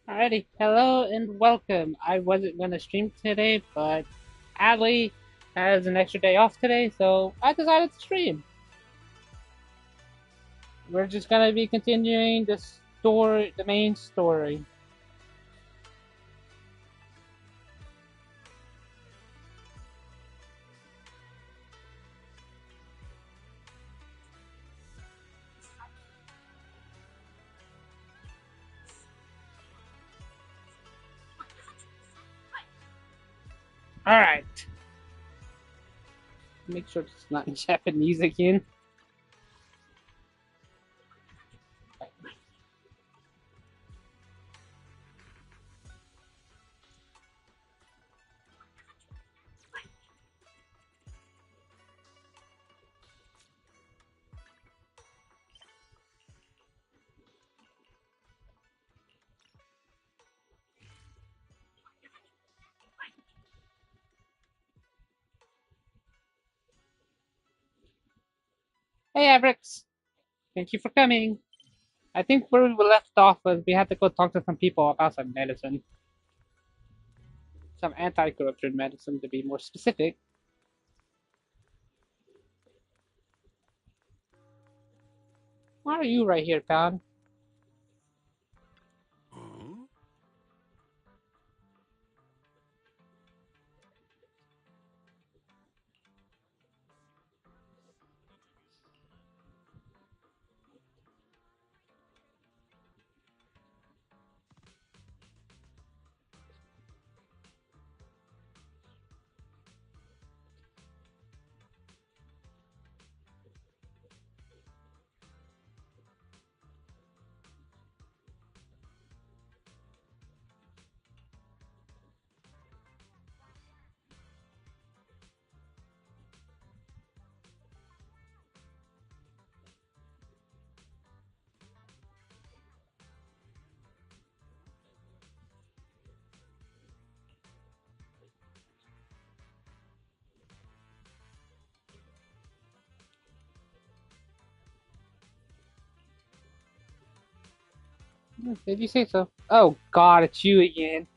Alrighty, hello and welcome. I wasn't gonna stream today, but Adley has an extra day off today, so I decided to stream. We're just gonna be continuing the story, the main story. Alright, make sure it's not in Japanese again. Hey Avrix, thank you for coming. I think where we left off was we had to go talk to some people about some medicine, some anti-corruption medicine to be more specific. Why are you right here, pal? Hmm? Did you say so? Oh God, it's you again.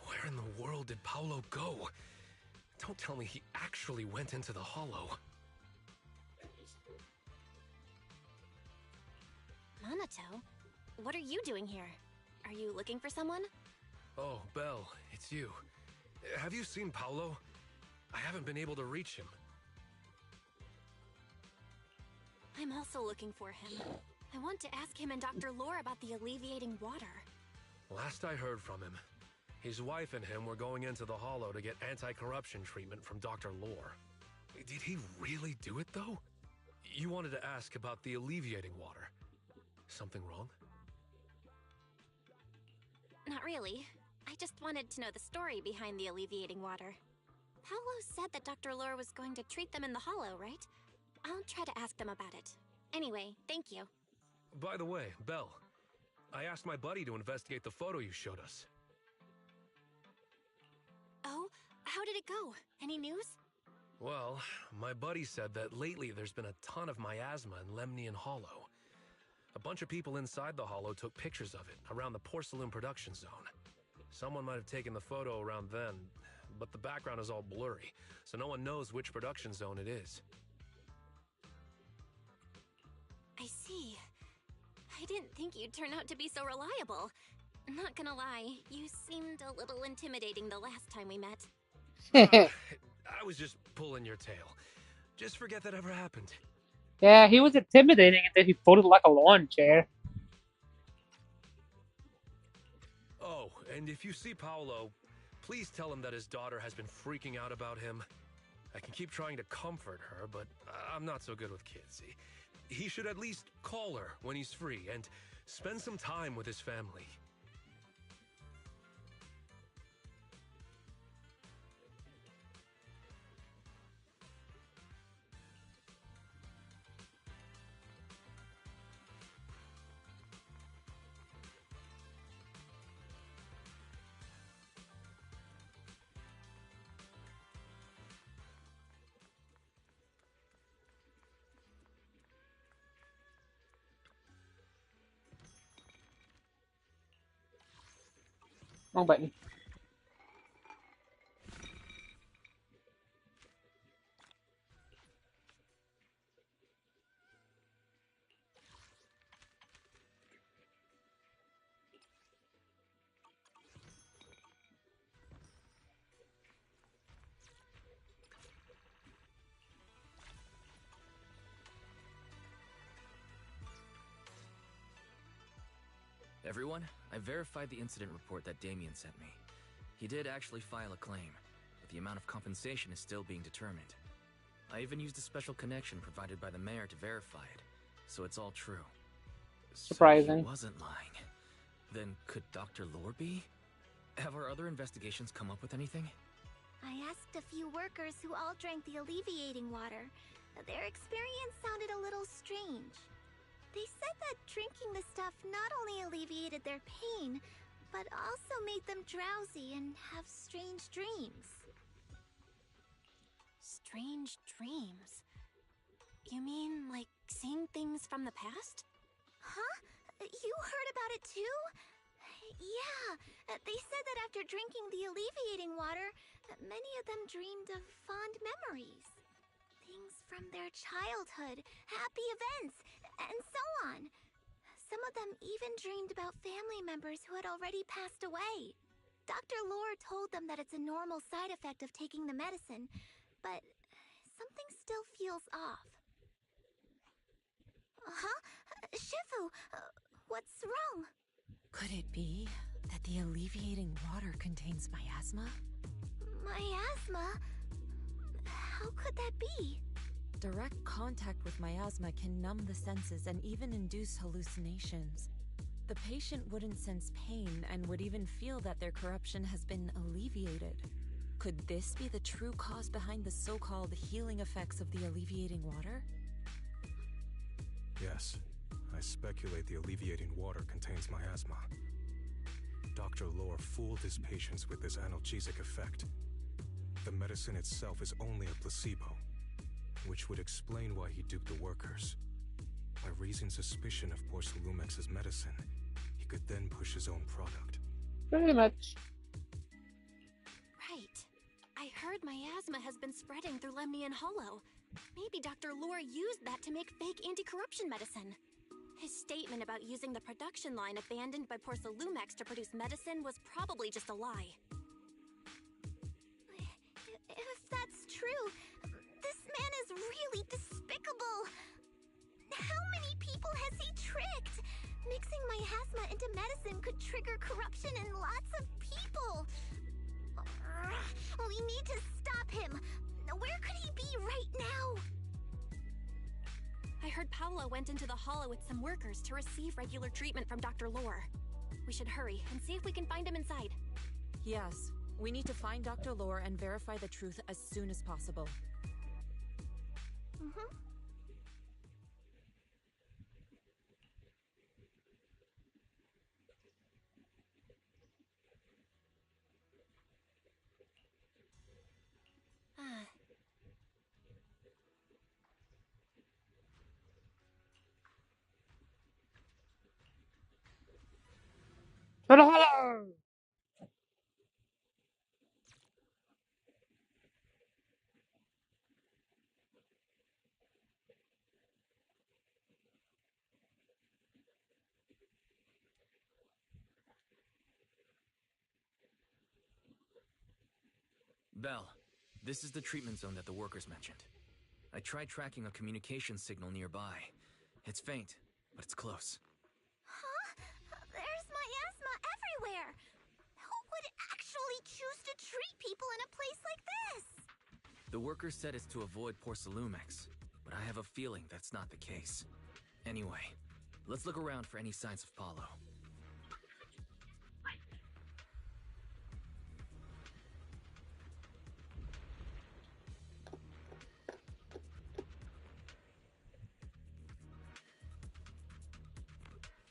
Where in the world did Paolo go? Don't tell me he actually went into the hollow. Minato, what are you doing here? Are you looking for someone? Oh, Belle, it's you. Have you seen Paolo? I haven't been able to reach him. I'm also looking for him. I want to ask him and Dr. Lore about the alleviating water. Last I heard from him, his wife and him were going into the hollow to get anti-corruption treatment from Dr. Lore. Did he really do it, though? You wanted to ask about the alleviating water. Something wrong? Not really. I just wanted to know the story behind the alleviating water. Paolo said that Dr. Lore was going to treat them in the hollow, right? I'll try to ask them about it. Anyway, thank you. By the way, Belle, I asked my buddy to investigate the photo you showed us. Oh, how did it go? Any news? Well, my buddy said that lately there's been a ton of miasma in Lemnian Hollow. A bunch of people inside the hollow took pictures of it around the porcelain production zone. Someone might have taken the photo around then, but the background is all blurry, so no one knows which production zone it is. I see. I didn't think you'd turn out to be so reliable. Not gonna lie, you seemed a little intimidating the last time we met. Ah, I was just pulling your tail. Just forget that ever happened. Yeah, he was intimidating and then he folded like a lawn chair. Oh, and if you see Paolo, please tell him that his daughter has been freaking out about him. I can keep trying to comfort her, but I'm not so good with kids. He should at least call her when he's free and spend some time with his family. Wrong button. Everyone, I verified the incident report that Damien sent me. He did actually file a claim, but the amount of compensation is still being determined. I even used a special connection provided by the mayor to verify it, so it's all true. Surprising. So he wasn't lying. Then could Dr. Lore be? Have our other investigations come up with anything? I asked a few workers who all drank the alleviating water. Their experience sounded a little strange. They said that drinking the stuff not only alleviated their pain, but also made them drowsy and have strange dreams. Strange dreams? You mean like seeing things from the past? Huh? You heard about it too? Yeah, they said that after drinking the alleviating water, many of them dreamed of fond memories. Things from their childhood, happy events, and so on. Some of them even dreamed about family members who had already passed away. Dr. Lore told them that it's a normal side effect of taking the medicine, but something still feels off. Huh? Shifu, what's wrong? Could it be that the alleviating water contains miasma? Miasma? How could that be? Direct contact with miasma can numb the senses and even induce hallucinations. The patient wouldn't sense pain and would even feel that their corruption has been alleviated. Could this be the true cause behind the so-called healing effects of the alleviating water? Yes, I speculate the alleviating water contains miasma. Dr. Lore fooled his patients with this analgesic effect. The medicine itself is only a placebo, which would explain why he duped the workers. By raising suspicion of Porcelumex's medicine, he could then push his own product. Pretty much. Right. I heard miasma has been spreading through Lemnian Hollow. Maybe Dr. Lore used that to make fake anti-corruption medicine. His statement about using the production line abandoned by Porcelumex to produce medicine was probably just a lie. If that's true, this man is really despicable. How many people has he tricked? Mixing miasma into medicine could trigger corruption in lots of people. We need to stop him. Where could he be right now? I heard Paolo went into the hollow with some workers to receive regular treatment from Dr. Lore. We should hurry and see if we can find him inside. Yes, we need to find Dr. Lore and verify the truth as soon as possible. Mm-hmm. To the hollow! Belle, this is the treatment zone that the workers mentioned. I tried tracking a communication signal nearby. It's faint, but it's close. Huh? There's miasma everywhere! Who would actually choose to treat people in a place like this? The workers said it's to avoid Porcelumex, but I have a feeling that's not the case. Anyway, let's look around for any signs of Paulo.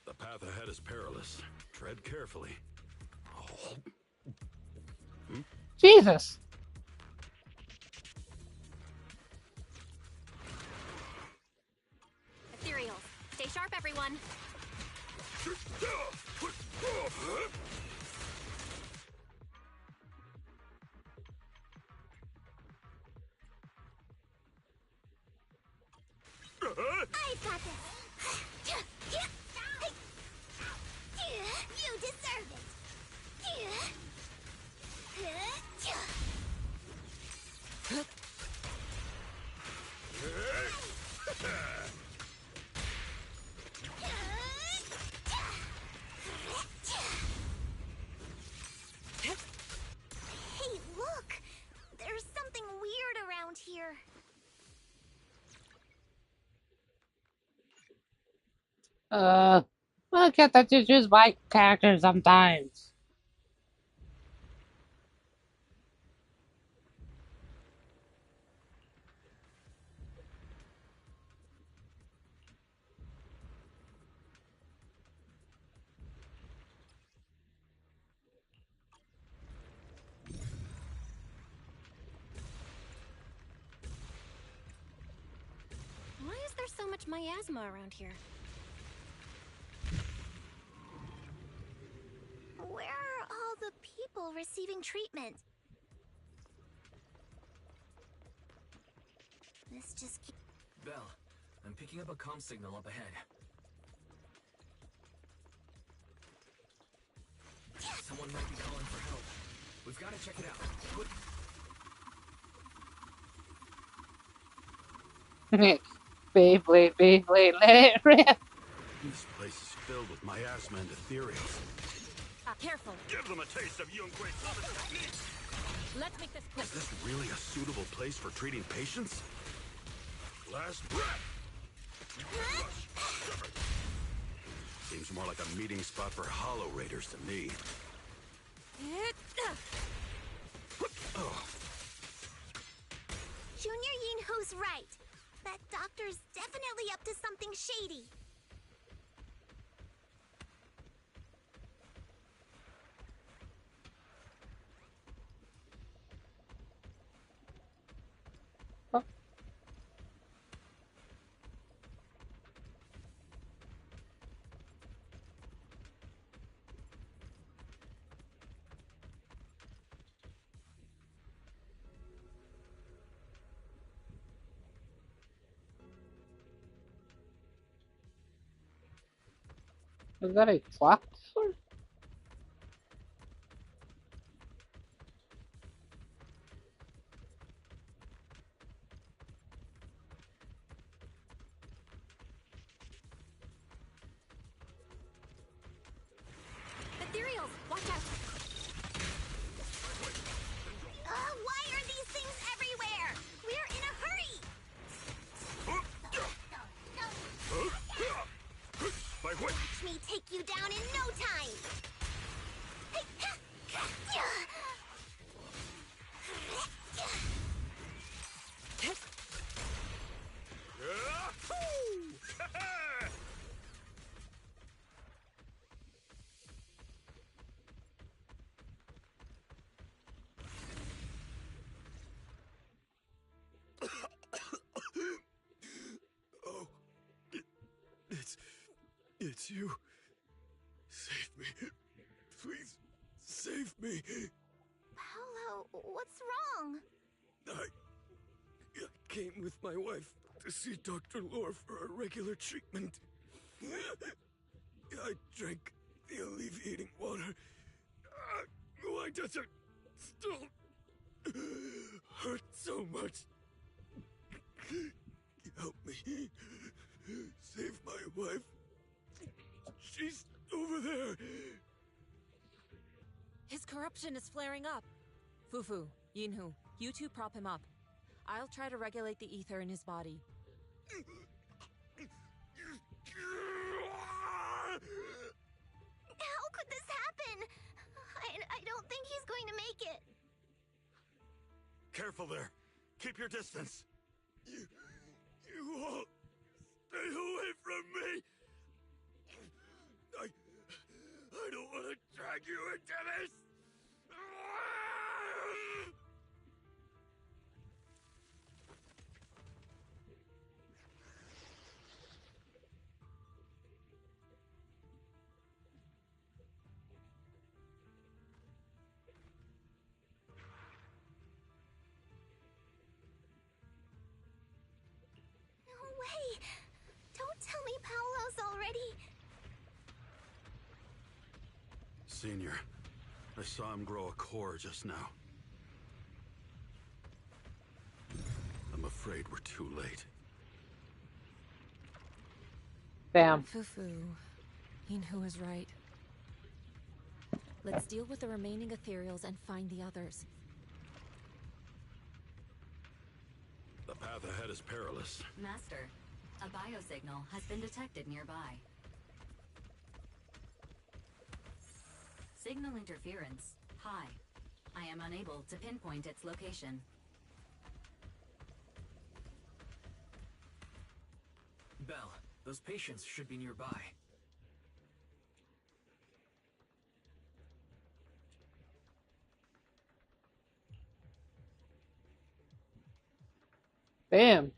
The path ahead is perilous. Tread carefully. Oh. Jesus! Ethereals, stay sharp, everyone. got this. You deserve it. Hey, look! There's something weird around here. I get that you choose my character sometimes. Why is there so much miasma around here? Where are all the people receiving treatment? This just keeps... Belle, I'm picking up a comm signal up ahead. Someone might be calling for help. We've got to check it out. Quick. Beyblade, Beyblade, let it rip! This place is filled with miasma and ethereals. Careful. Give them a taste of Yunquei summon technique! Let's make this quick. Is this really a suitable place for treating patients? Last breath! Seems more like a meeting spot for Hollow Raiders to me. Oh. Junior Yinho's right. That doctor's definitely up to something shady. Is that a clock? Ethereals, watch out! Why are these things everywhere? We're in a hurry! Watch me take you down in no time! Oh. It's you. Save me. Please, save me. Paolo, what's wrong? I came with my wife to see Dr. Lore for a regular treatment. I drank the alleviating water. Why does it still hurt so much? Help me. Save my wife. She's over there. His corruption is flaring up. Fufu, Yinhu, you two prop him up. I'll try to regulate the ether in his body. How could this happen? I don't think he's going to make it. Careful there. Keep your distance. You all stay away from me. I don't want to drag you into this. No way. Don't Senior. I saw him grow a core just now. I'm afraid we're too late. Bam. Fufu. Yinhu was right. Let's deal with the remaining ethereals and find the others. The path ahead is perilous. Master, a biosignal has been detected nearby. Signal interference high. I am unable to pinpoint its location. Belle, those patients should be nearby. Bam.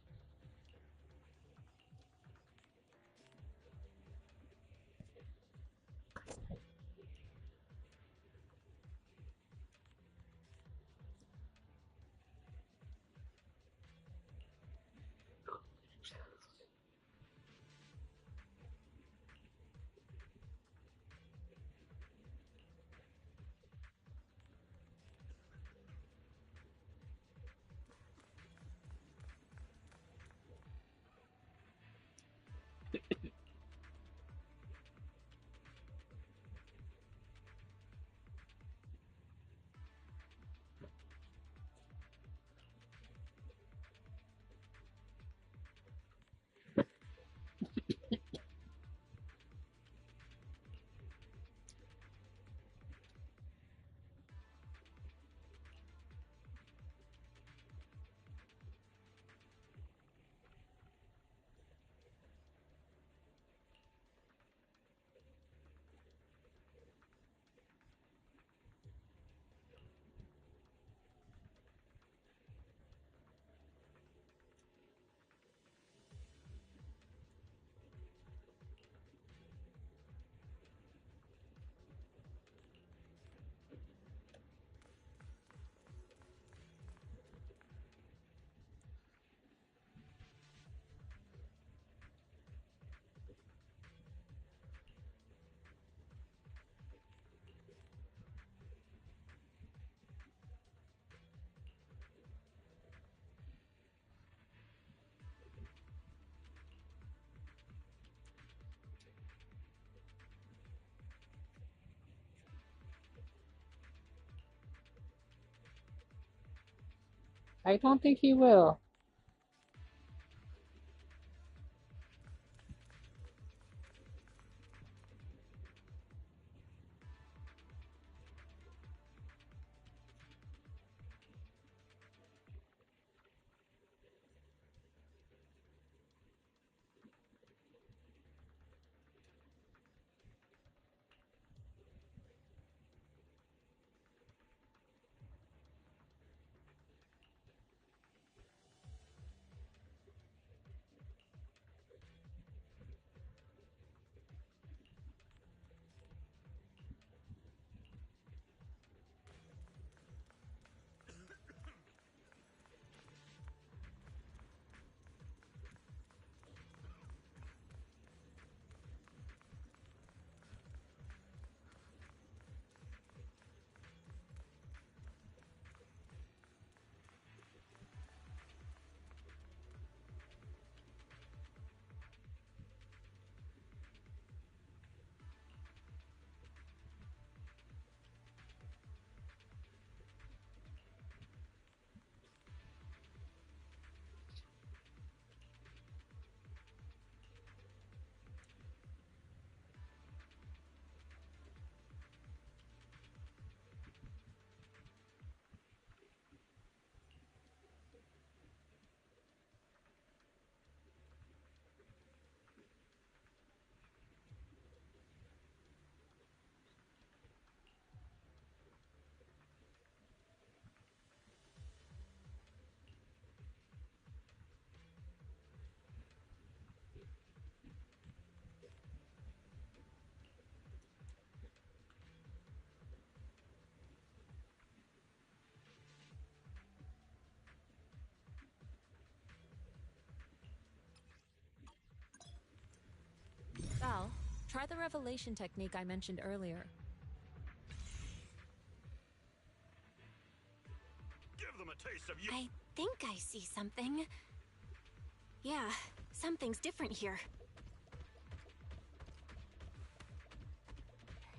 I don't think he will. Val, try the revelation technique I mentioned earlier. Give them a taste of you. I think I see something. Yeah, something's different here.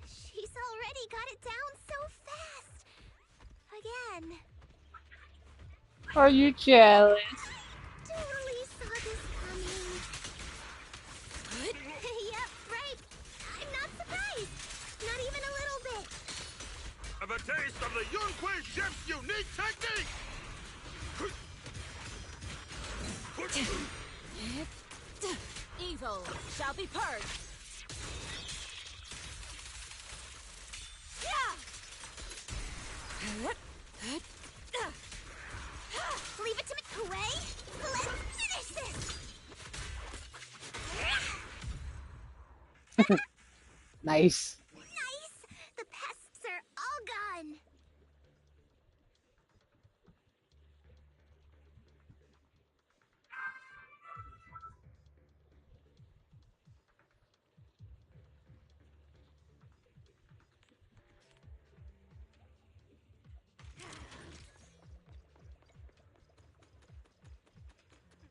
She's already got it down so fast. Again. Are you jealous? Totally saw this coming. Yep, right. I'm not surprised. Not even a little bit. Have a taste of the Yunque Chef's unique technique! Evil shall be purged. Leave it to me. Away. Let's finish this. Nice. Nice. The pests are all gone.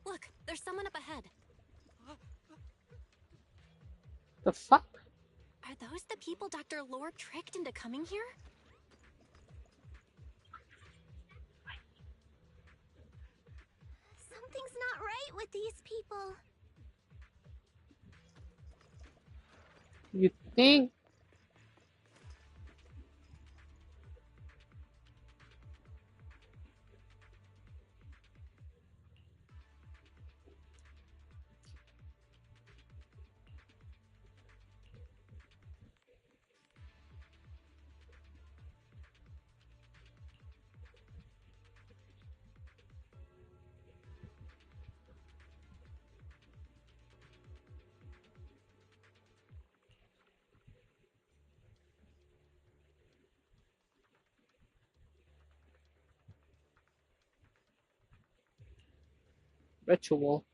Look, there's someone up ahead. The fuck? Are those the people Dr. Lore tricked into coming here? Something's not right with these people. You think? Ritual.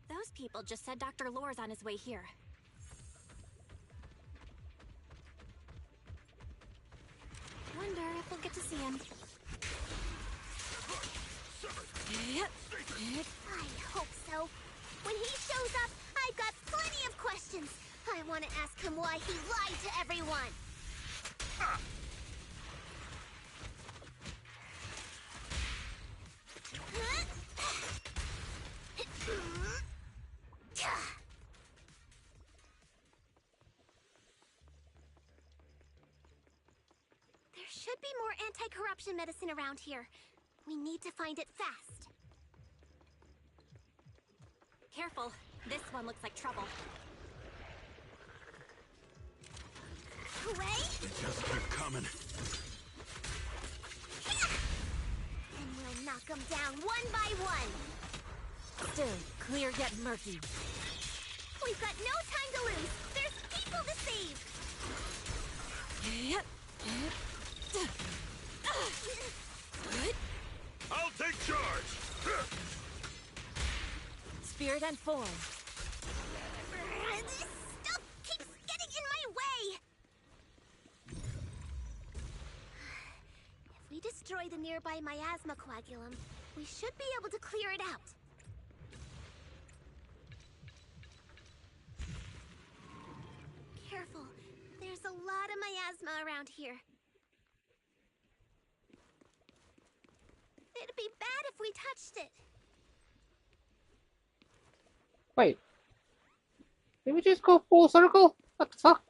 Those people just said Dr. Lore's on his way here. Wonder if we'll get to see him. I hope so. When he shows up, I've got plenty of questions. I want to ask him why he lied to everyone. should be more anti-corruption medicine around here. We need to find it fast. Careful. This one looks like trouble. Away? They just keep coming. And we'll knock them down one by one. Still, clear yet murky. We've got no time to lose. There's people to save. I'll take charge! Spirit and form. This stuff keeps getting in my way. If we destroy the nearby miasma coagulum, we should be able to clear it out. Careful. There's a lot of miasma around here. It'd be bad if we touched it. Wait. Did we just go full circle? What the fuck?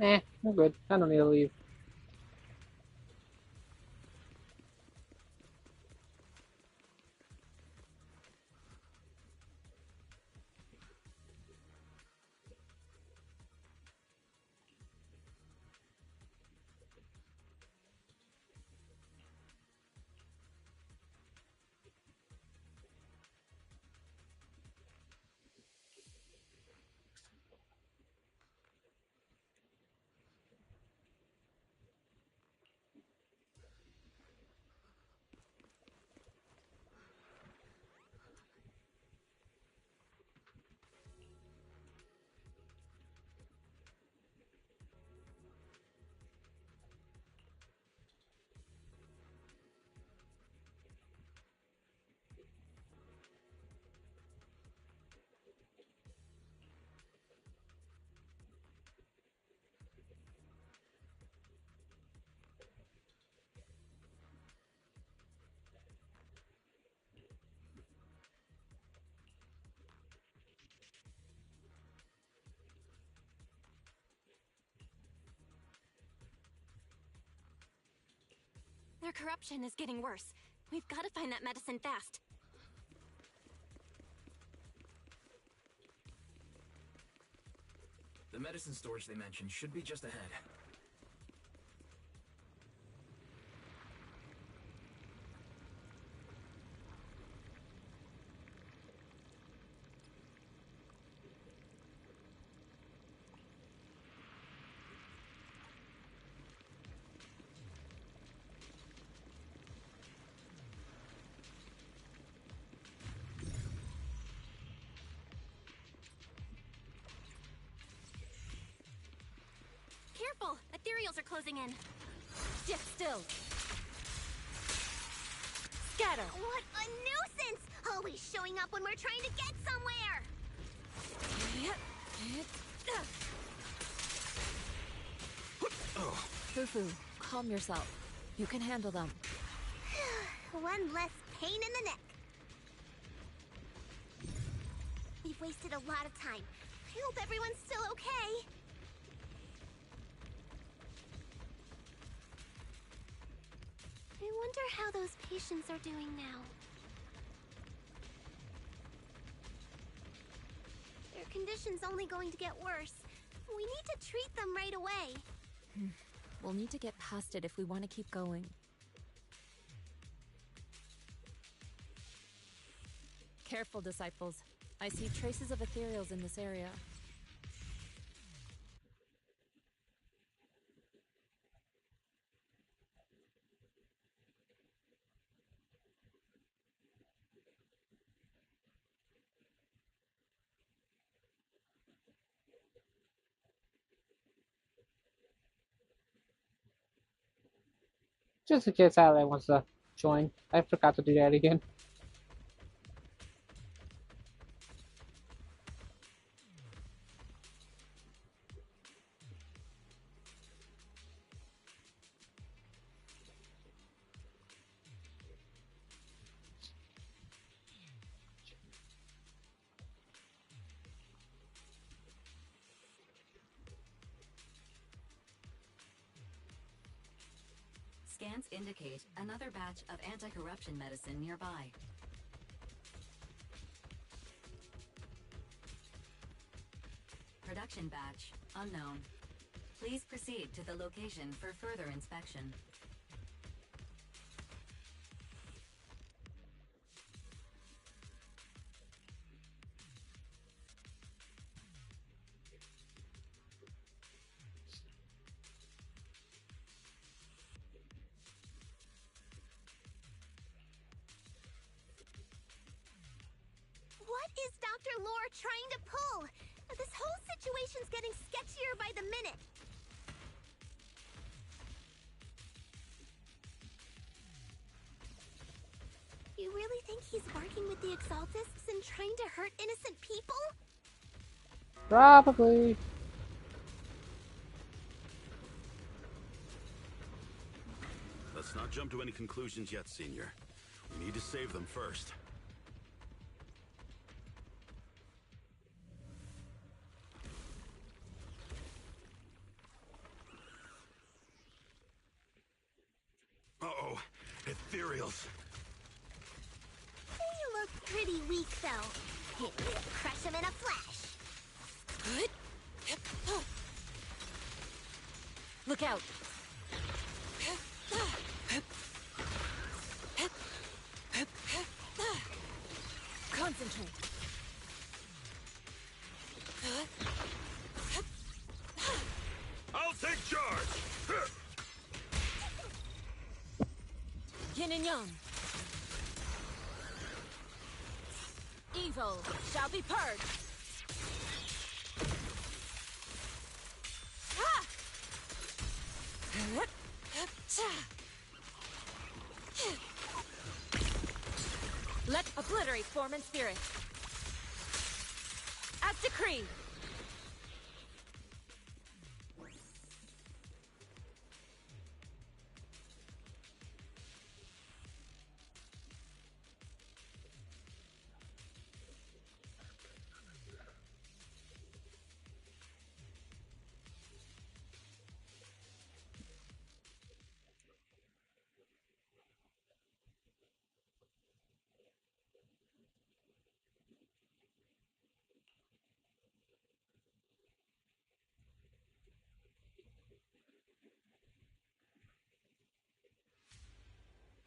Eh, I'm good. I don't need to leave. Their corruption is getting worse. We've got to find that medicine fast. The medicine storage they mentioned should be just ahead. Careful! Ethereals are closing in. Stick still. Scatter. What a nuisance! Always showing up when we're trying to get somewhere! Fufu, calm yourself. You can handle them. One less pain in the neck. We've wasted a lot of time. I hope everyone's still okay. I wonder how those patients are doing now. Their condition's only going to get worse. We need to treat them right away. We'll need to get past it if we want to keep going. Careful, disciples. I see traces of ethereals in this area. Just in case Ally wants to join. I forgot to do that again. Scans indicate another batch of anti-corruption medicine nearby. Production batch unknown. Please proceed to the location for further inspection. What is Dr. Lore trying to pull? This whole situation's getting sketchier by the minute. You really think he's working with the Exaltists and trying to hurt innocent people? Probably. Let's not jump to any conclusions yet, Senior. We need to save them first. Uh-oh, ethereals. They look pretty weak, though. We'll crush them in a flash. Look out! Concentrate. I'll take charge! Yin and Yang. Evil shall be purged. Let obliterate form and spirit. As decreed.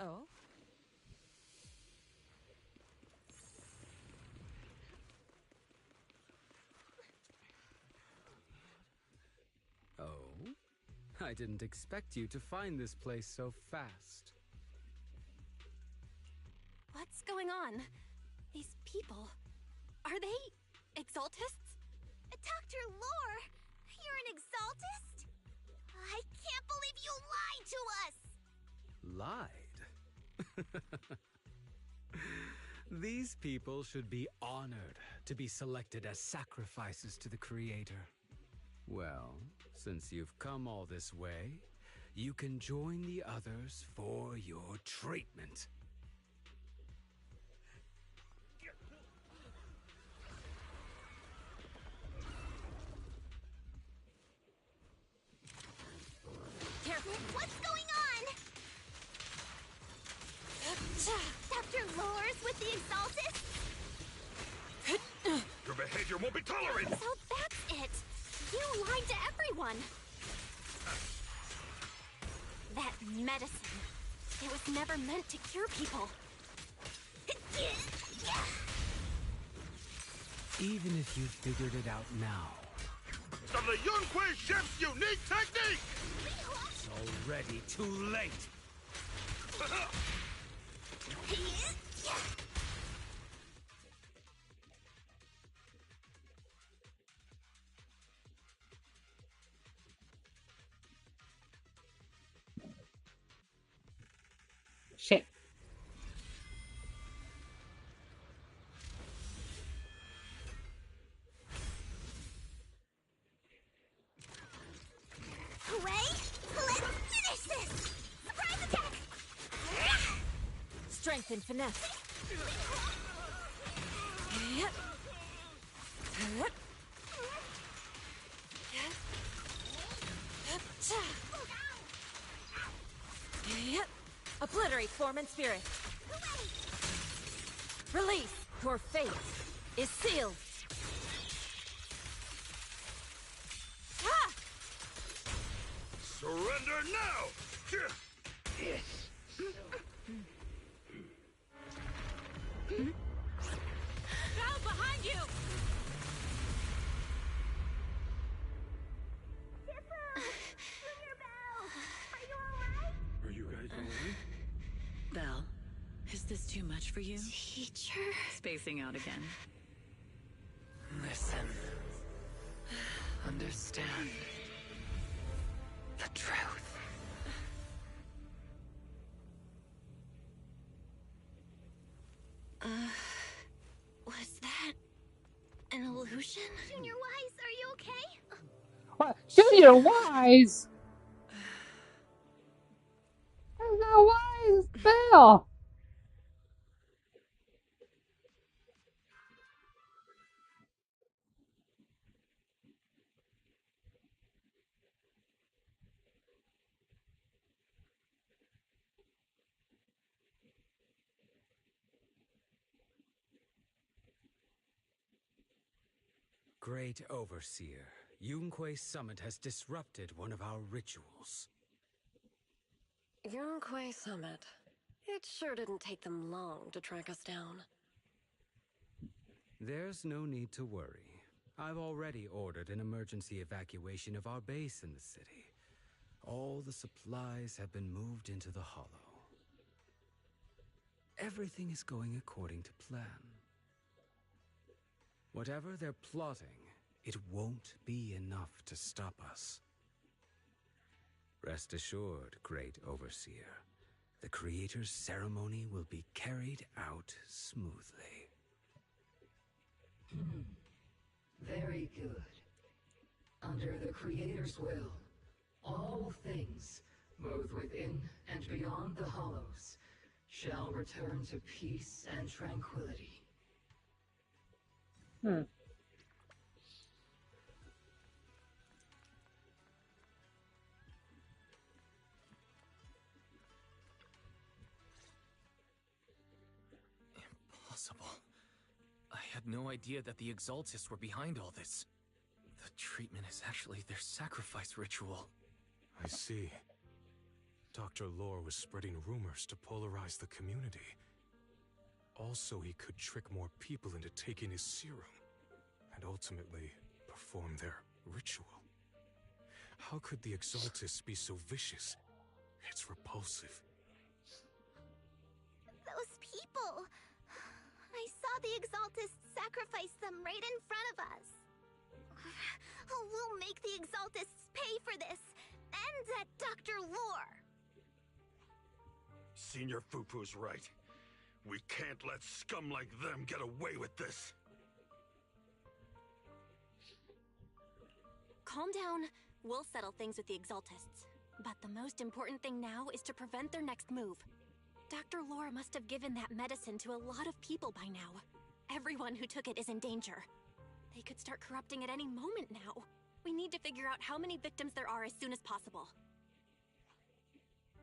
Oh? Oh? I didn't expect you to find this place so fast. What's going on? These people... Are they... Exaltists? Dr. Lore! You're an Exaltist? I can't believe you lied to us! Lied? These people should be honored to be selected as sacrifices to the Creator. Well, since you've come all this way, you can join the others for your treatment. Careful! What's going on? Dr. Lore's with the Exaltists? Your behavior won't be tolerated! So that's it! You lied to everyone! That medicine, it was never meant to cure people. Even if you figured it out now, Of the Yunque ship's unique technique! it's already too late. Shit. Hooray! Let's finish this! Surprise attack! Strength and finesse. Yep. Yep. Yep. Obliterate form and spirit. Release. Your fate is sealed. Ah! Surrender now! Go behind you! Are you guys alright? Belle, is this too much for you? Teacher... Spacing out again. Listen. Understand. The truth. Was that... an illusion? Junior Wise, are you okay? What? Junior Wise? That's not Wise, Bill. Great Overseer, Yunque Summit has disrupted one of our rituals. Yunque Summit. It sure didn't take them long to track us down. There's no need to worry. I've already ordered an emergency evacuation of our base in the city. All the supplies have been moved into the Hollow. Everything is going according to plan. Whatever they're plotting, it won't be enough to stop us. Rest assured, Great Overseer, the Creator's ceremony will be carried out smoothly. Very good. Under the Creator's will, all things, both within and beyond the Hollows, shall return to peace and tranquility. Impossible. I had no idea that the Exaltists were behind all this. The treatment is actually their sacrifice ritual. I see. Dr. Lore was spreading rumors to polarize the community. Also, he could trick more people into taking his serum, and ultimately perform their ritual. How could the Exaltists be so vicious? It's repulsive. Those people... I saw the Exaltists sacrifice them right in front of us. We'll make the Exaltists pay for this, and that Dr. Lore. Senior Fupu's right. We can't let scum like them get away with this. Calm down. We'll settle things with the Exaltists. But the most important thing now is to prevent their next move. Dr. Lore must have given that medicine to a lot of people by now. Everyone who took it is in danger. They could start corrupting at any moment now. We need to figure out how many victims there are as soon as possible.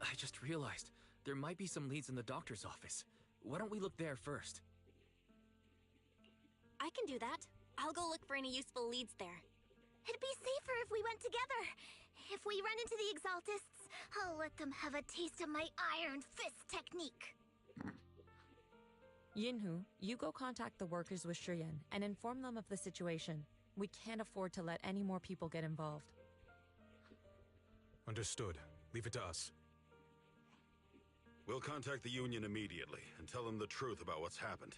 I just realized there might be some leads in the doctor's office. Why don't we look there first? I can do that. I'll go look for any useful leads there. It'd be safer if we went together. If we run into the Exaltists, I'll let them have a taste of my Iron Fist technique. Yinhu, you go contact the workers with Shiyan and inform them of the situation. We can't afford to let any more people get involved. Understood. Leave it to us. We'll contact the Union immediately and tell them the truth about what's happened.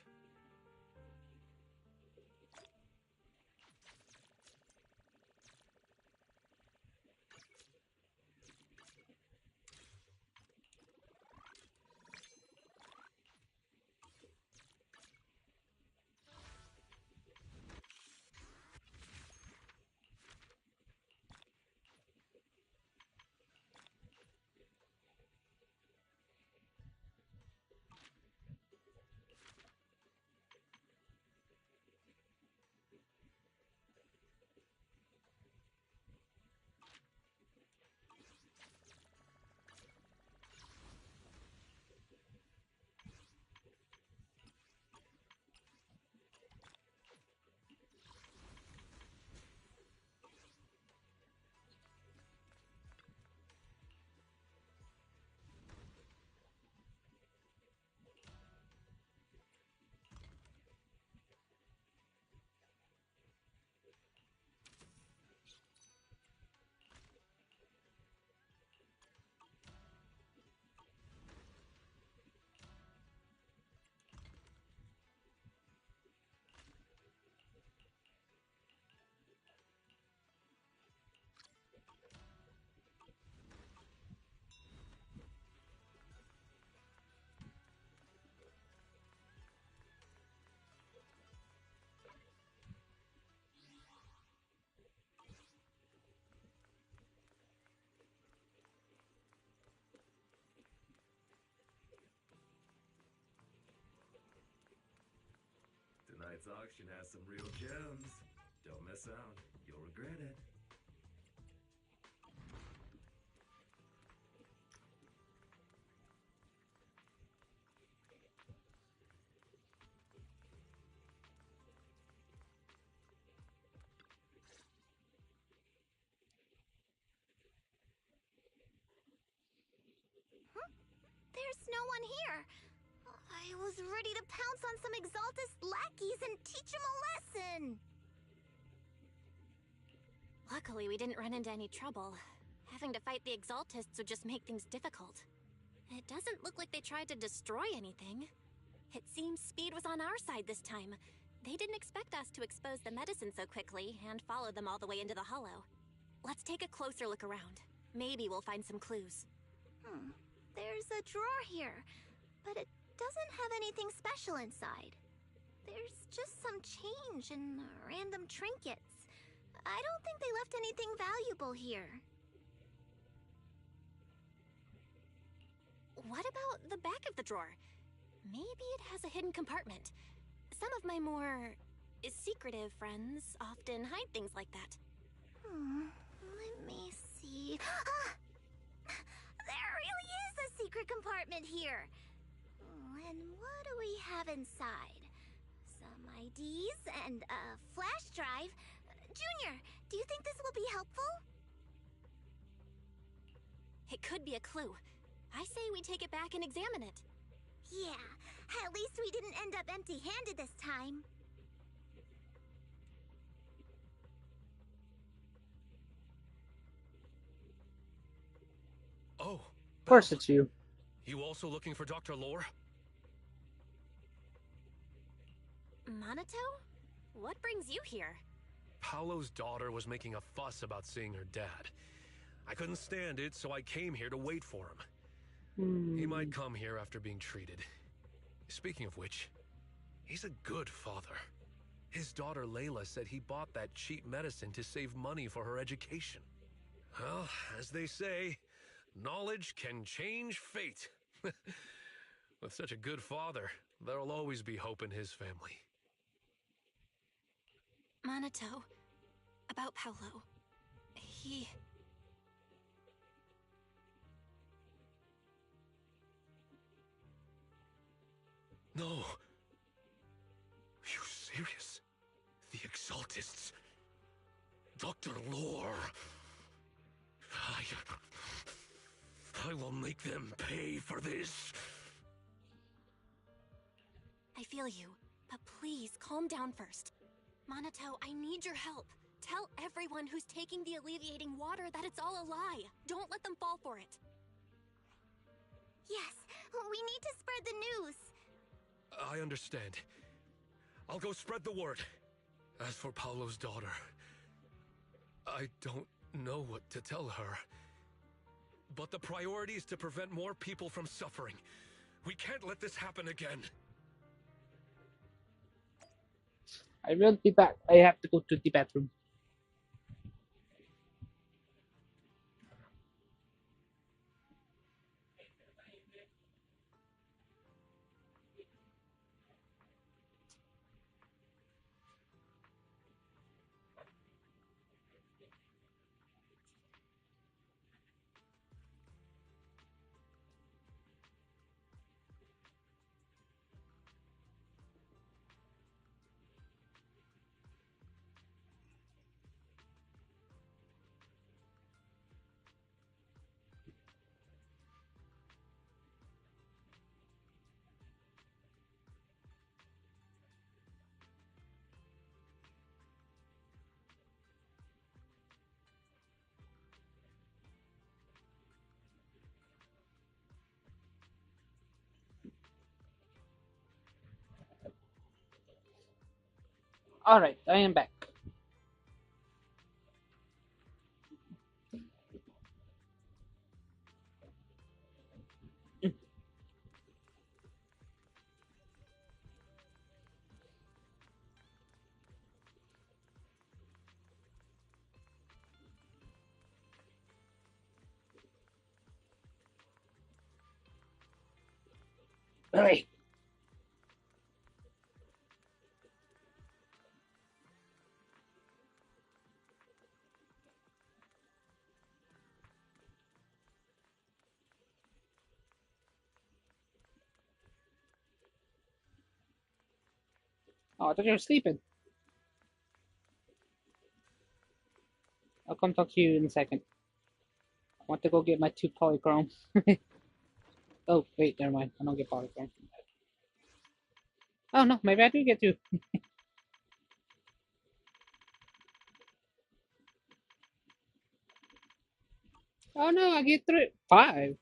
Tonight's auction has some real gems. Don't miss out. You'll regret it. There's no one here. I was ready to pounce on some Exaltist lackeys and teach them a lesson. Luckily, we didn't run into any trouble. Having to fight the Exaltists would just make things difficult. It doesn't look like they tried to destroy anything. It seems speed was on our side this time. They didn't expect us to expose the medicine so quickly and follow them all the way into the hollow. Let's take a closer look around. Maybe we'll find some clues. There's a drawer here, but it doesn't have anything special inside. There's just some change and random trinkets. I don't think they left anything valuable here. What about the back of the drawer? Maybe it has a hidden compartment. Some of my more secretive friends often hide things like that. Let me see. There really is a secret compartment here. And what do we have inside? Some IDs and a flash drive. Junior, do you think this will be helpful? It could be a clue. I say we take it back and examine it. Yeah, at least we didn't end up empty-handed this time. Oh, Of course it's you. you also looking for Dr. Lore? Monato? What brings you here? Paolo's daughter was making a fuss about seeing her dad. I couldn't stand it, so I came here to wait for him. He might come here after being treated. Speaking of which, he's a good father. His daughter Layla said he bought that cheap medicine to save money for her education. Well, as they say, knowledge can change fate. With such a good father, there'll always be hope in his family. Monato, about Paolo. He... No. You serious? The Exaltists. The Dr. Lore. I will make them pay for this. I feel you, but please calm down first. Monato, I need your help. Tell everyone who's taking the alleviating water that it's all a lie. Don't let them fall for it. Yes, we need to spread the news. I understand. I'll go spread the word. As for Paolo's daughter, I don't know what to tell her. But the priority is to prevent more people from suffering. We can't let this happen again. I will be back. I have to go to the bathroom. Alright, I am back. Hey. Oh, I thought you were sleeping. I'll come talk to you in a second. I want to go get my 2 polychrome. Oh, wait, never mind. I don't get polychrome. Oh, no, maybe I do get 2. Oh, no, I get 3. 5.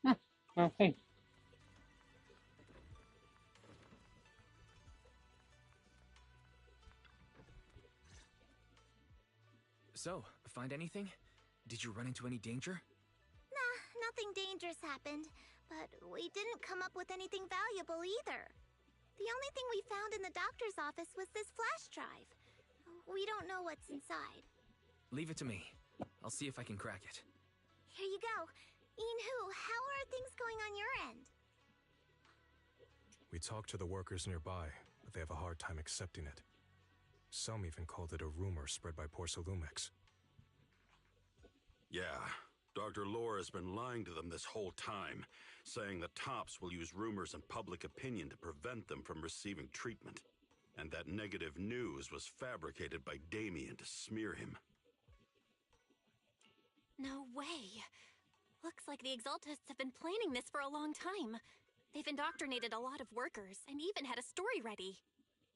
Huh. Okay. So, find anything? Did you run into any danger? Nah, nothing dangerous happened, but we didn't come up with anything valuable either. The only thing we found in the doctor's office was this flash drive. We don't know what's inside. Leave it to me. I'll see if I can crack it. Here you go. Inhu, how are things going on your end? We talked to the workers nearby, but they have a hard time accepting it. Some even called it a rumor spread by Porcelumex. Yeah, Dr. Lore has been lying to them this whole time, saying the Tops will use rumors and public opinion to prevent them from receiving treatment. And that negative news was fabricated by Damien to smear him. No way. Looks like the Exaltists have been planning this for a long time. They've indoctrinated a lot of workers and even had a story ready.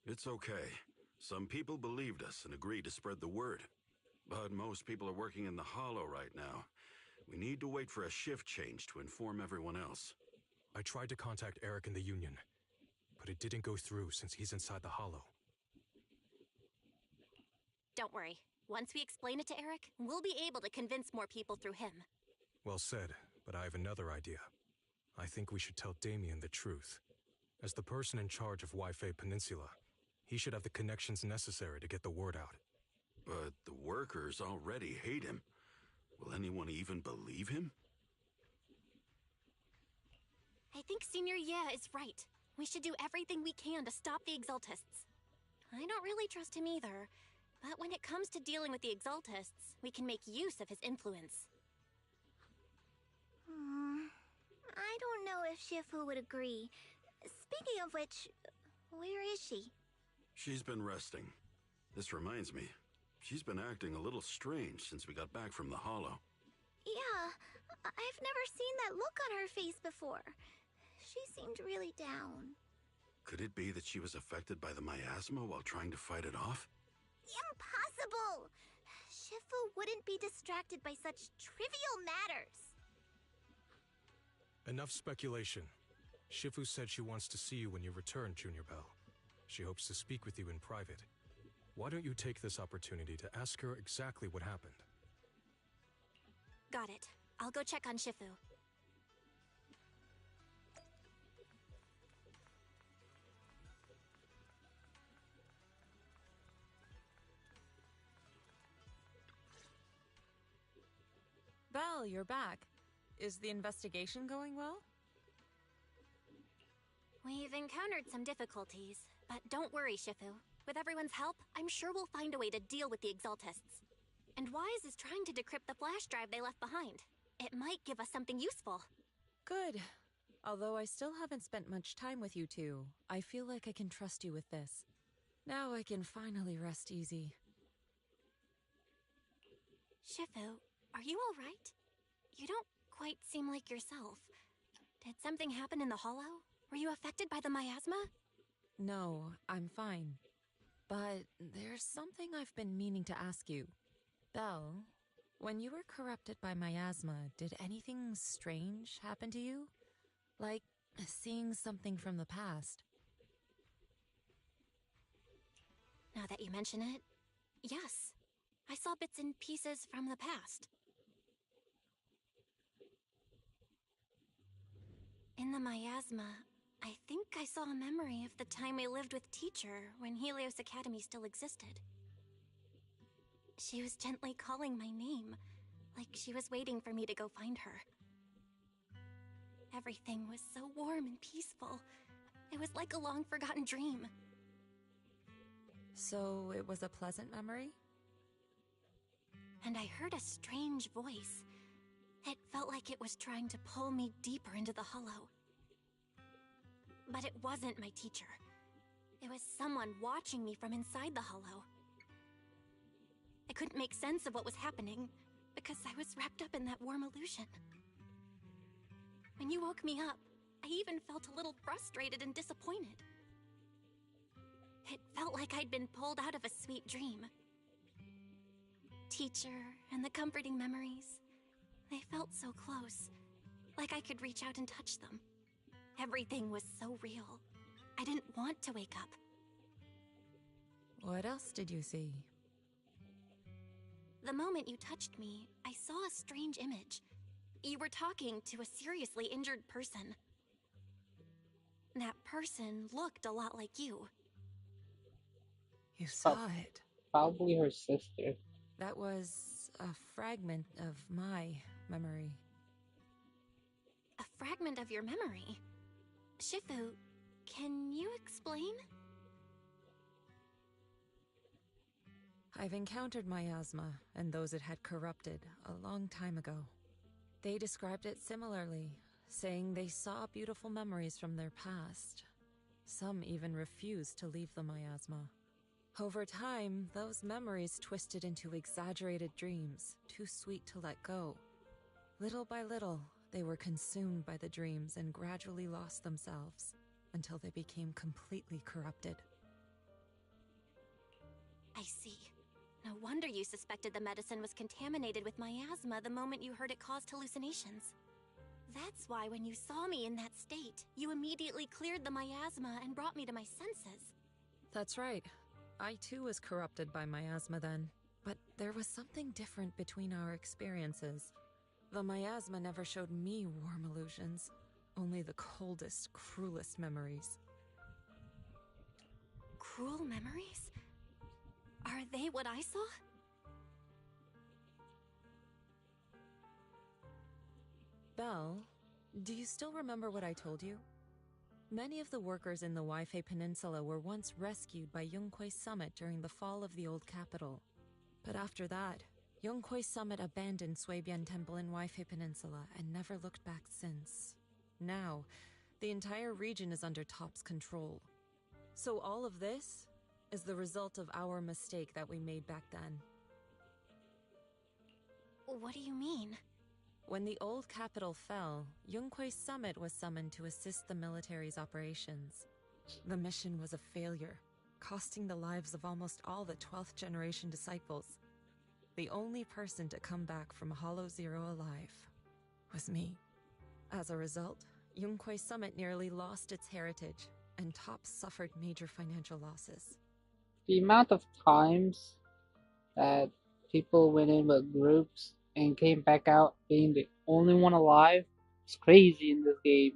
It's okay. Some people believed us and agreed to spread the word. But most people are working in the Hollow right now. We need to wait for a shift change to inform everyone else. I tried to contact Eric in the Union, but it didn't go through since he's inside the Hollow. Don't worry. Once we explain it to Eric, we'll be able to convince more people through him. Well said, but I have another idea. I think we should tell Damien the truth. As the person in charge of Wi-Fi Peninsula, he should have the connections necessary to get the word out. But the workers already hate him. Will anyone even believe him? I think Senior Ye is right. We should do everything we can to stop the Exaltists. I don't really trust him either, but when it comes to dealing with the Exaltists, we can make use of his influence. I don't know if Shifu would agree. Speaking of which, where is she? She's been resting. This reminds me. She's been acting a little strange since we got back from the Hollow. Yeah, I've never seen that look on her face before. She seemed really down. Could it be that she was affected by the miasma while trying to fight it off? Impossible! Shifu wouldn't be distracted by such trivial matters. Enough speculation. Shifu said she wants to see you when you return, Junior Bell. She hopes to speak with you in private. Why don't you take this opportunity to ask her exactly what happened? Got it. I'll go check on Shifu. Belle, you're back. Is the investigation going well? We've encountered some difficulties, but don't worry, Shifu. With everyone's help, I'm sure we'll find a way to deal with the Exaltists. And Wise is trying to decrypt the flash drive they left behind. It might give us something useful. Good. Although I still haven't spent much time with you two, I feel like I can trust you with this. Now I can finally rest easy. Shifu, are you alright? You don't quite seem like yourself. Did something happen in the Hollow? Were you affected by the miasma? No, I'm fine. But there's something I've been meaning to ask you. Belle, when you were corrupted by miasma, did anything strange happen to you? Like seeing something from the past? Now that you mention it, yes. I saw bits and pieces from the past. In the miasma, I think I saw a memory of the time we lived with Teacher when Helios Academy still existed. She was gently calling my name, like she was waiting for me to go find her. Everything was so warm and peaceful. It was like a long-forgotten dream. So it was a pleasant memory? And I heard a strange voice. It felt like it was trying to pull me deeper into the Hollow. But it wasn't my teacher. It was someone watching me from inside the Hollow. I couldn't make sense of what was happening, because I was wrapped up in that warm illusion. When you woke me up, I even felt a little frustrated and disappointed. It felt like I'd been pulled out of a sweet dream. Teacher and the comforting memories, they felt so close, like I could reach out and touch them. Everything was so real. I didn't want to wake up. What else did you see? The moment you touched me, I saw a strange image. You were talking to a seriously injured person. That person looked a lot like you. You saw it. Probably her sister. That was a fragment of my memory. A fragment of your memory? Shifu, can you explain? I've encountered miasma and those it had corrupted a long time ago. They described it similarly, saying they saw beautiful memories from their past. Some even refused to leave the miasma. Over time, those memories twisted into exaggerated dreams, too sweet to let go. Little by little, they were consumed by the dreams and gradually lost themselves, until they became completely corrupted. I see. No wonder you suspected the medicine was contaminated with miasma the moment you heard it caused hallucinations. That's why when you saw me in that state, you immediately cleared the miasma and brought me to my senses. That's right. I too was corrupted by miasma then, but there was something different between our experiences. The miasma never showed me warm illusions, only the coldest, cruelest memories. Cruel memories? Are they what I saw? Belle, do you still remember what I told you? Many of the workers in the Waifei Peninsula were once rescued by Yongkuei's summit during the fall of the old capital. But after that, Yongkuei's summit abandoned Suibian Temple in Waifei Peninsula and never looked back since. Now, the entire region is under Top's control. So all of this is the result of our mistake that we made back then. What do you mean? When the old capital fell, Yunque's summit was summoned to assist the military's operations. The mission was a failure, costing the lives of almost all the 12th generation disciples. The only person to come back from Hollow Zero alive was me. As a result, Yunque's summit nearly lost its heritage, and TOPS suffered major financial losses. The amount of times that people went in with groups and came back out being the only one alive is crazy in this game.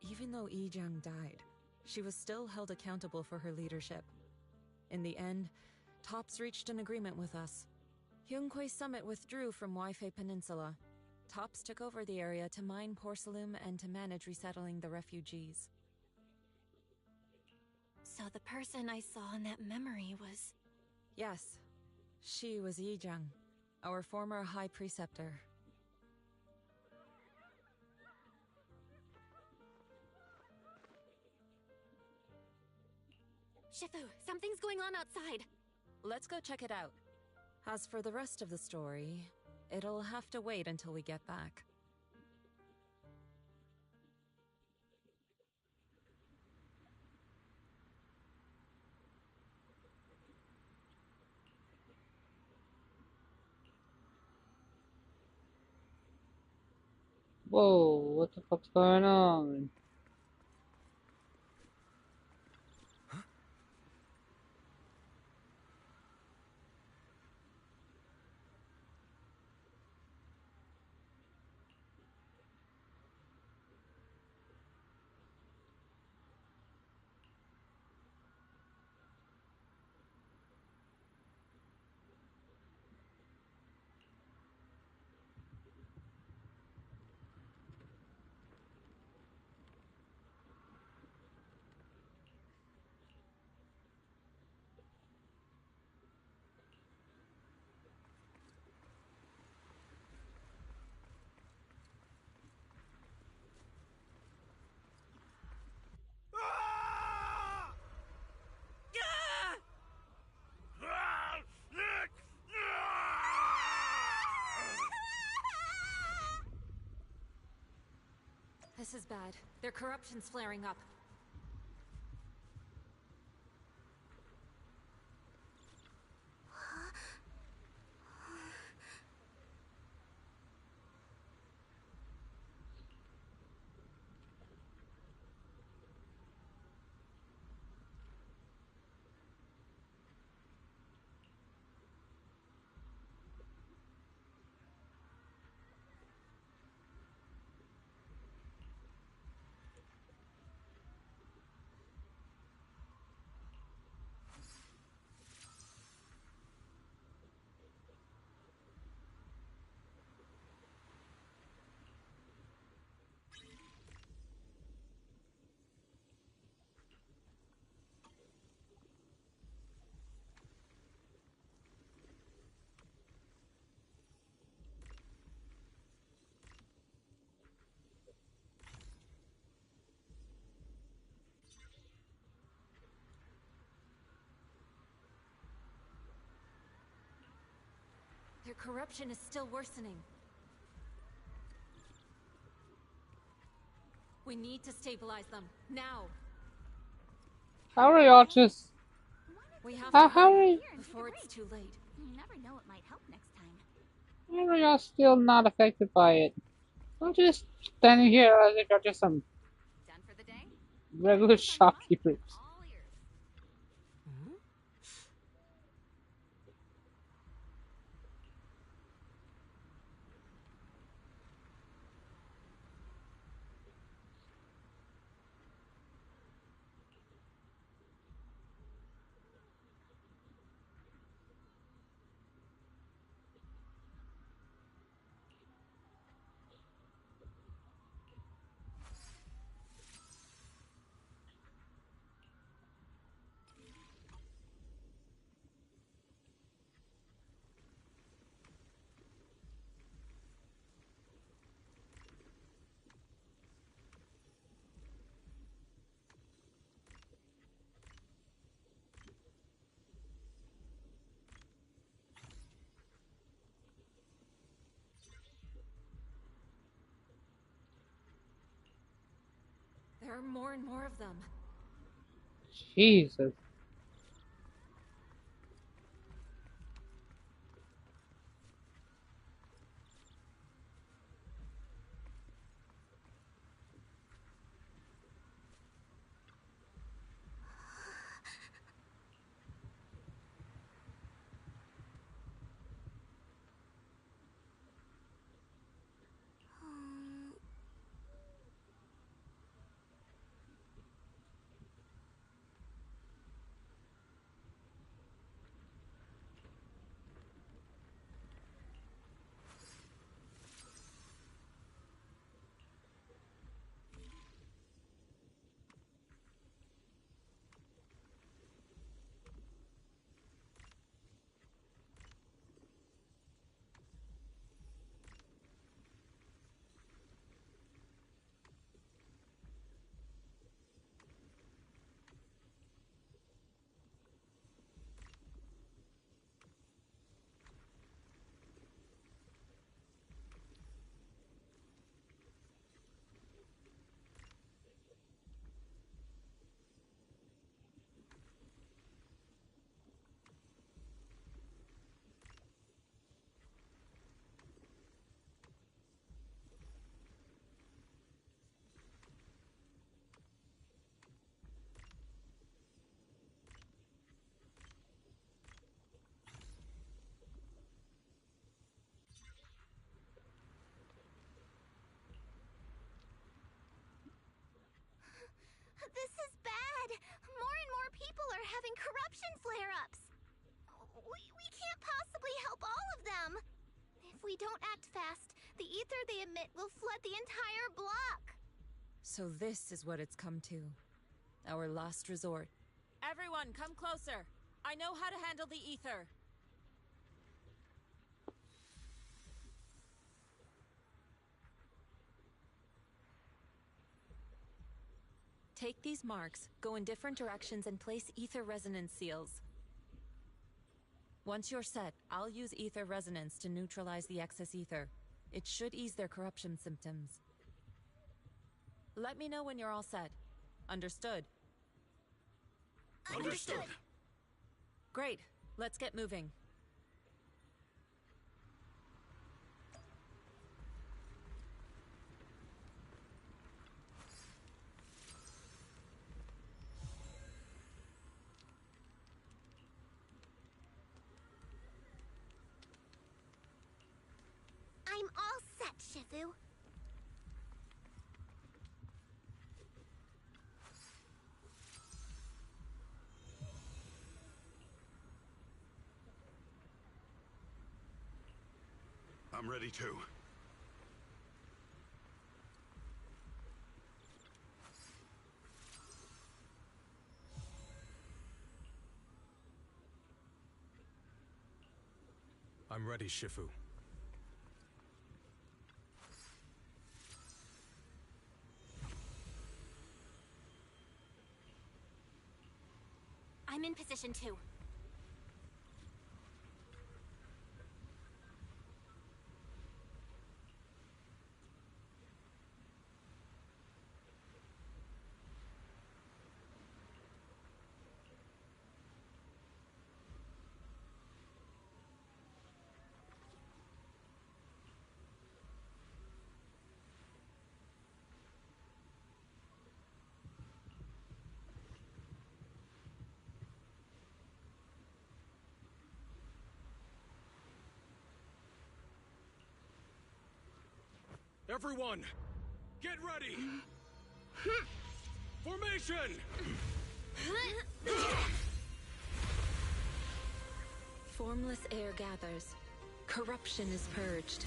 Even though Yijang died, she was still held accountable for her leadership. In the end, TOPS reached an agreement with us. Yunque's summit withdrew from Waifei Peninsula. TOPS took over the area to mine porcelain and to manage resettling the refugees. So the person I saw in that memory was... Yes, she was Yijang, our former High Preceptor. Shifu, something's going on outside. Let's go check it out. As for the rest of the story, it'll have to wait until we get back. Whoa, what the fuck's going on? This is bad. Their corruption's flaring up. Their corruption is still worsening. We need to stabilize them, now! How are y'all just... We have How to hurry are... before it's too late. You never know what might help next time. How are y'all still not affected by it? I'm just standing here as if you're just some Done for the day? regular shopkeepers. All ears. There are more and more of them. Jesus. This is bad. More and more people are having corruption flare-ups. We can't possibly help all of them. If we don't act fast, the ether they emit will flood the entire block. So this is what it's come to. Our last resort. Everyone, come closer. I know how to handle the ether. Take these marks, go in different directions, and place ether resonance seals. Once you're set, I'll use ether resonance to neutralize the excess ether. It should ease their corruption symptoms. Let me know when you're all set. Understood? Understood. Great. Let's get moving. I'm all set, Shifu. I'm ready too. I'm ready, Shifu. I'm in position too. Everyone, get ready! Formation! Formless air gathers. Corruption is purged.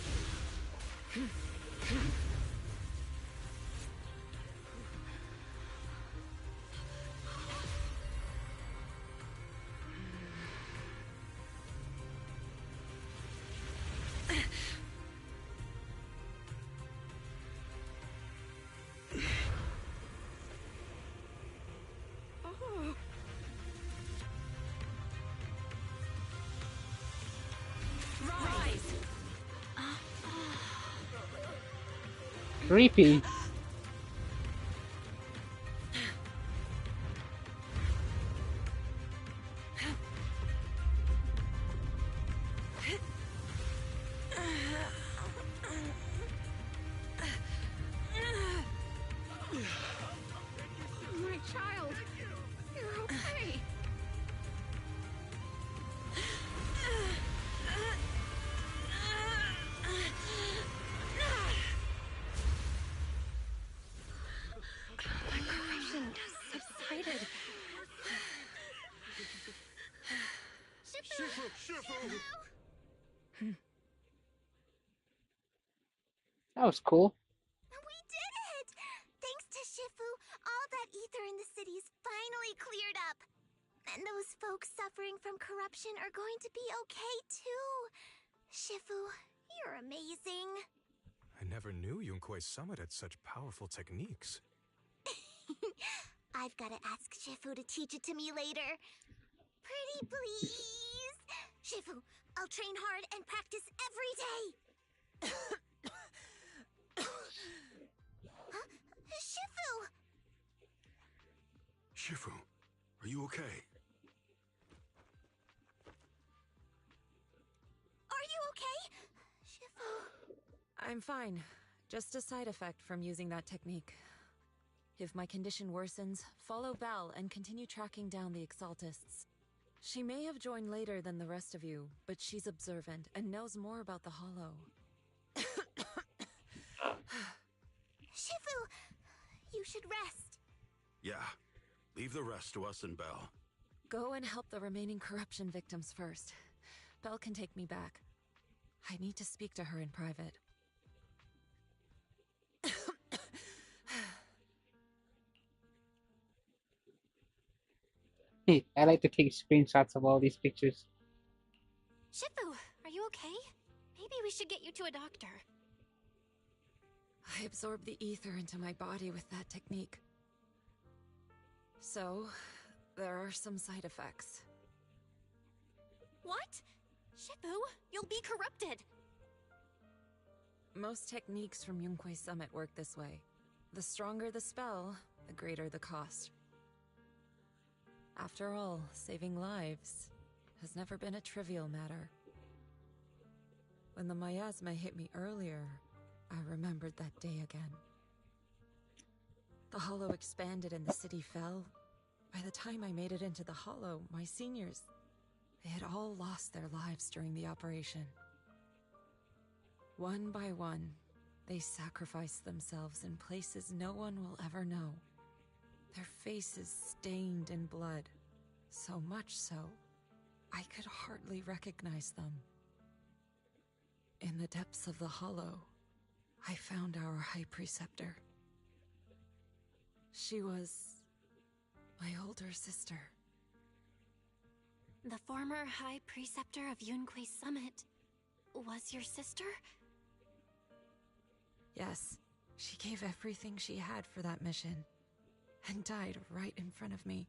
Creepy. concentrated. Shifu! That was cool. We did it! Thanks to Shifu, all that ether in the city's finally cleared up. And those folks suffering from corruption are going to be okay too. Shifu, you're amazing. I never knew Yunkuei Summit had such powerful techniques. I've got to ask Shifu to teach it to me later. Pretty please. Shifu, I'll train hard and practice every day. Huh? Shifu! Shifu, are you okay? Are you okay? Shifu... I'm fine. Just a side effect from using that technique. If my condition worsens, follow Belle and continue tracking down the Exaltists. She may have joined later than the rest of you, but she's observant and knows more about the Hollow. Shifu, you should rest. Yeah, leave the rest to us and Belle. Go and help the remaining corruption victims first. Belle can take me back. I need to speak to her in private. Hey, I like to take screenshots of all these pictures. Shifu, are you okay? Maybe we should get you to a doctor. I absorbed the ether into my body with that technique. So, there are some side effects. What? Shifu, you'll be corrupted. Most techniques from Yunkuei Summit work this way. The stronger the spell, the greater the cost. After all, saving lives has never been a trivial matter. When the miasma hit me earlier, I remembered that day again. The Hollow expanded and the city fell. By the time I made it into the Hollow, my seniors, they had all lost their lives during the operation. One by one, they sacrificed themselves in places no one will ever know. Their faces stained in blood, so much so, I could hardly recognize them. In the depths of the Hollow, I found our High Preceptor. She was my older sister. The former High Preceptor of Yunkuei Summit was your sister? Yes, she gave everything she had for that mission, and died right in front of me.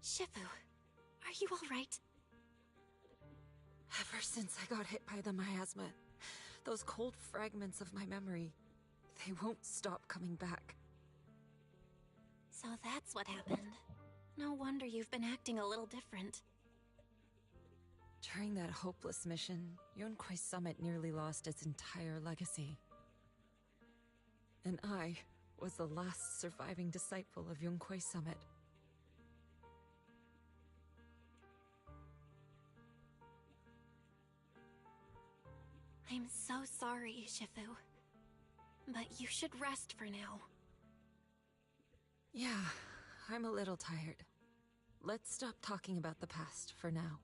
Shifu, are you alright? Ever since I got hit by the miasma, those cold fragments of my memory, they won't stop coming back. So that's what happened. No wonder you've been acting a little different. During that hopeless mission, Yunkuei Summit nearly lost its entire legacy. And I was the last surviving disciple of Yunkuei Summit. I'm so sorry, Shifu. But you should rest for now. Yeah, I'm a little tired. Let's stop talking about the past for now.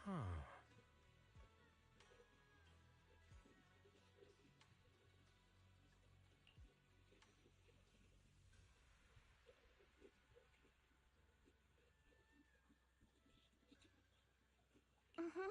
Huh. Mm-hmm.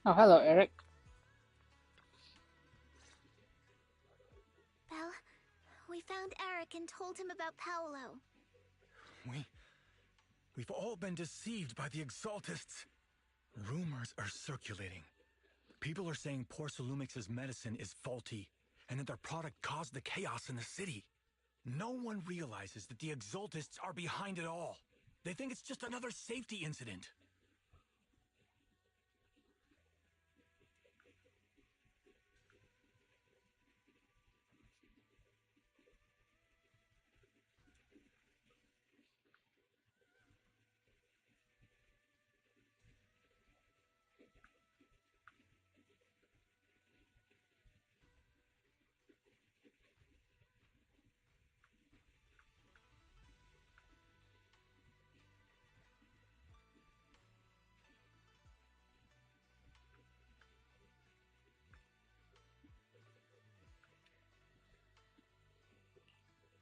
Oh, hello, Eric. Well, we found Eric and told him about Paolo. We've all been deceived by the Exaltists. Rumors are circulating. People are saying Porcelumix's medicine is faulty, and that their product caused the chaos in the city. No one realizes that the Exaltists are behind it all. They think it's just another safety incident.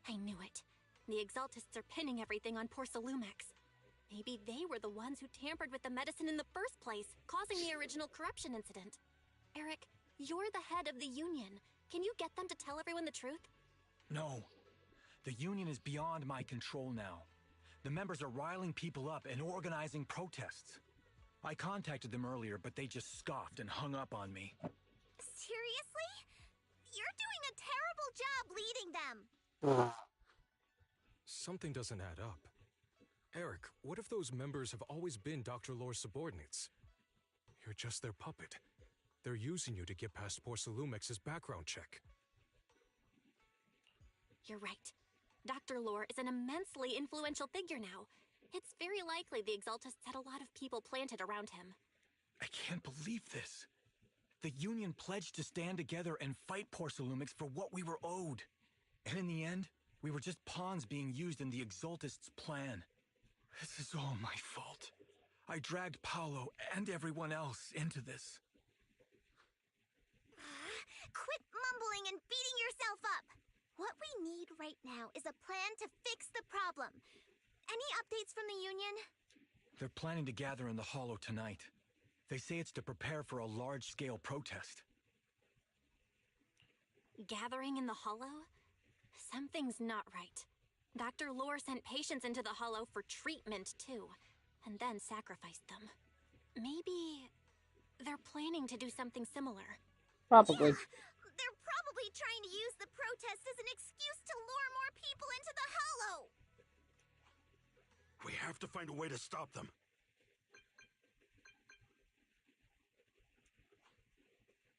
I knew it. The Exaltists are pinning everything on Porcelumix. Maybe they were the ones who tampered with the medicine in the first place, causing the original corruption incident. Eric, you're the head of the Union. Can you get them to tell everyone the truth? No. The Union is beyond my control now. The members are riling people up and organizing protests. I contacted them earlier, but they just scoffed and hung up on me. Seriously? You're doing a terrible job leading them. Something doesn't add up. Eric, what if those members have always been Dr. Lore's subordinates? You're just their puppet. They're using you to get past Porcelumex's background check. You're right. Dr. Lore is an immensely influential figure now. It's very likely the Exaltists had a lot of people planted around him. I can't believe this. The Union pledged to stand together and fight Porcelumex for what we were owed. And in the end, we were just pawns being used in the Exaltists' plan. This is all my fault. I dragged Paolo and everyone else into this. Quit mumbling and beating yourself up. What we need right now is a plan to fix the problem. Any updates from the Union? They're planning to gather in the Hollow tonight. They say it's to prepare for a large-scale protest. Gathering in the Hollow? Something's not right. Dr. Lore sent patients into the Hollow for treatment, too, and then sacrificed them. Maybe they're planning to do something similar. Probably. Yeah, they're probably trying to use the protest as an excuse to lure more people into the Hollow. We have to find a way to stop them.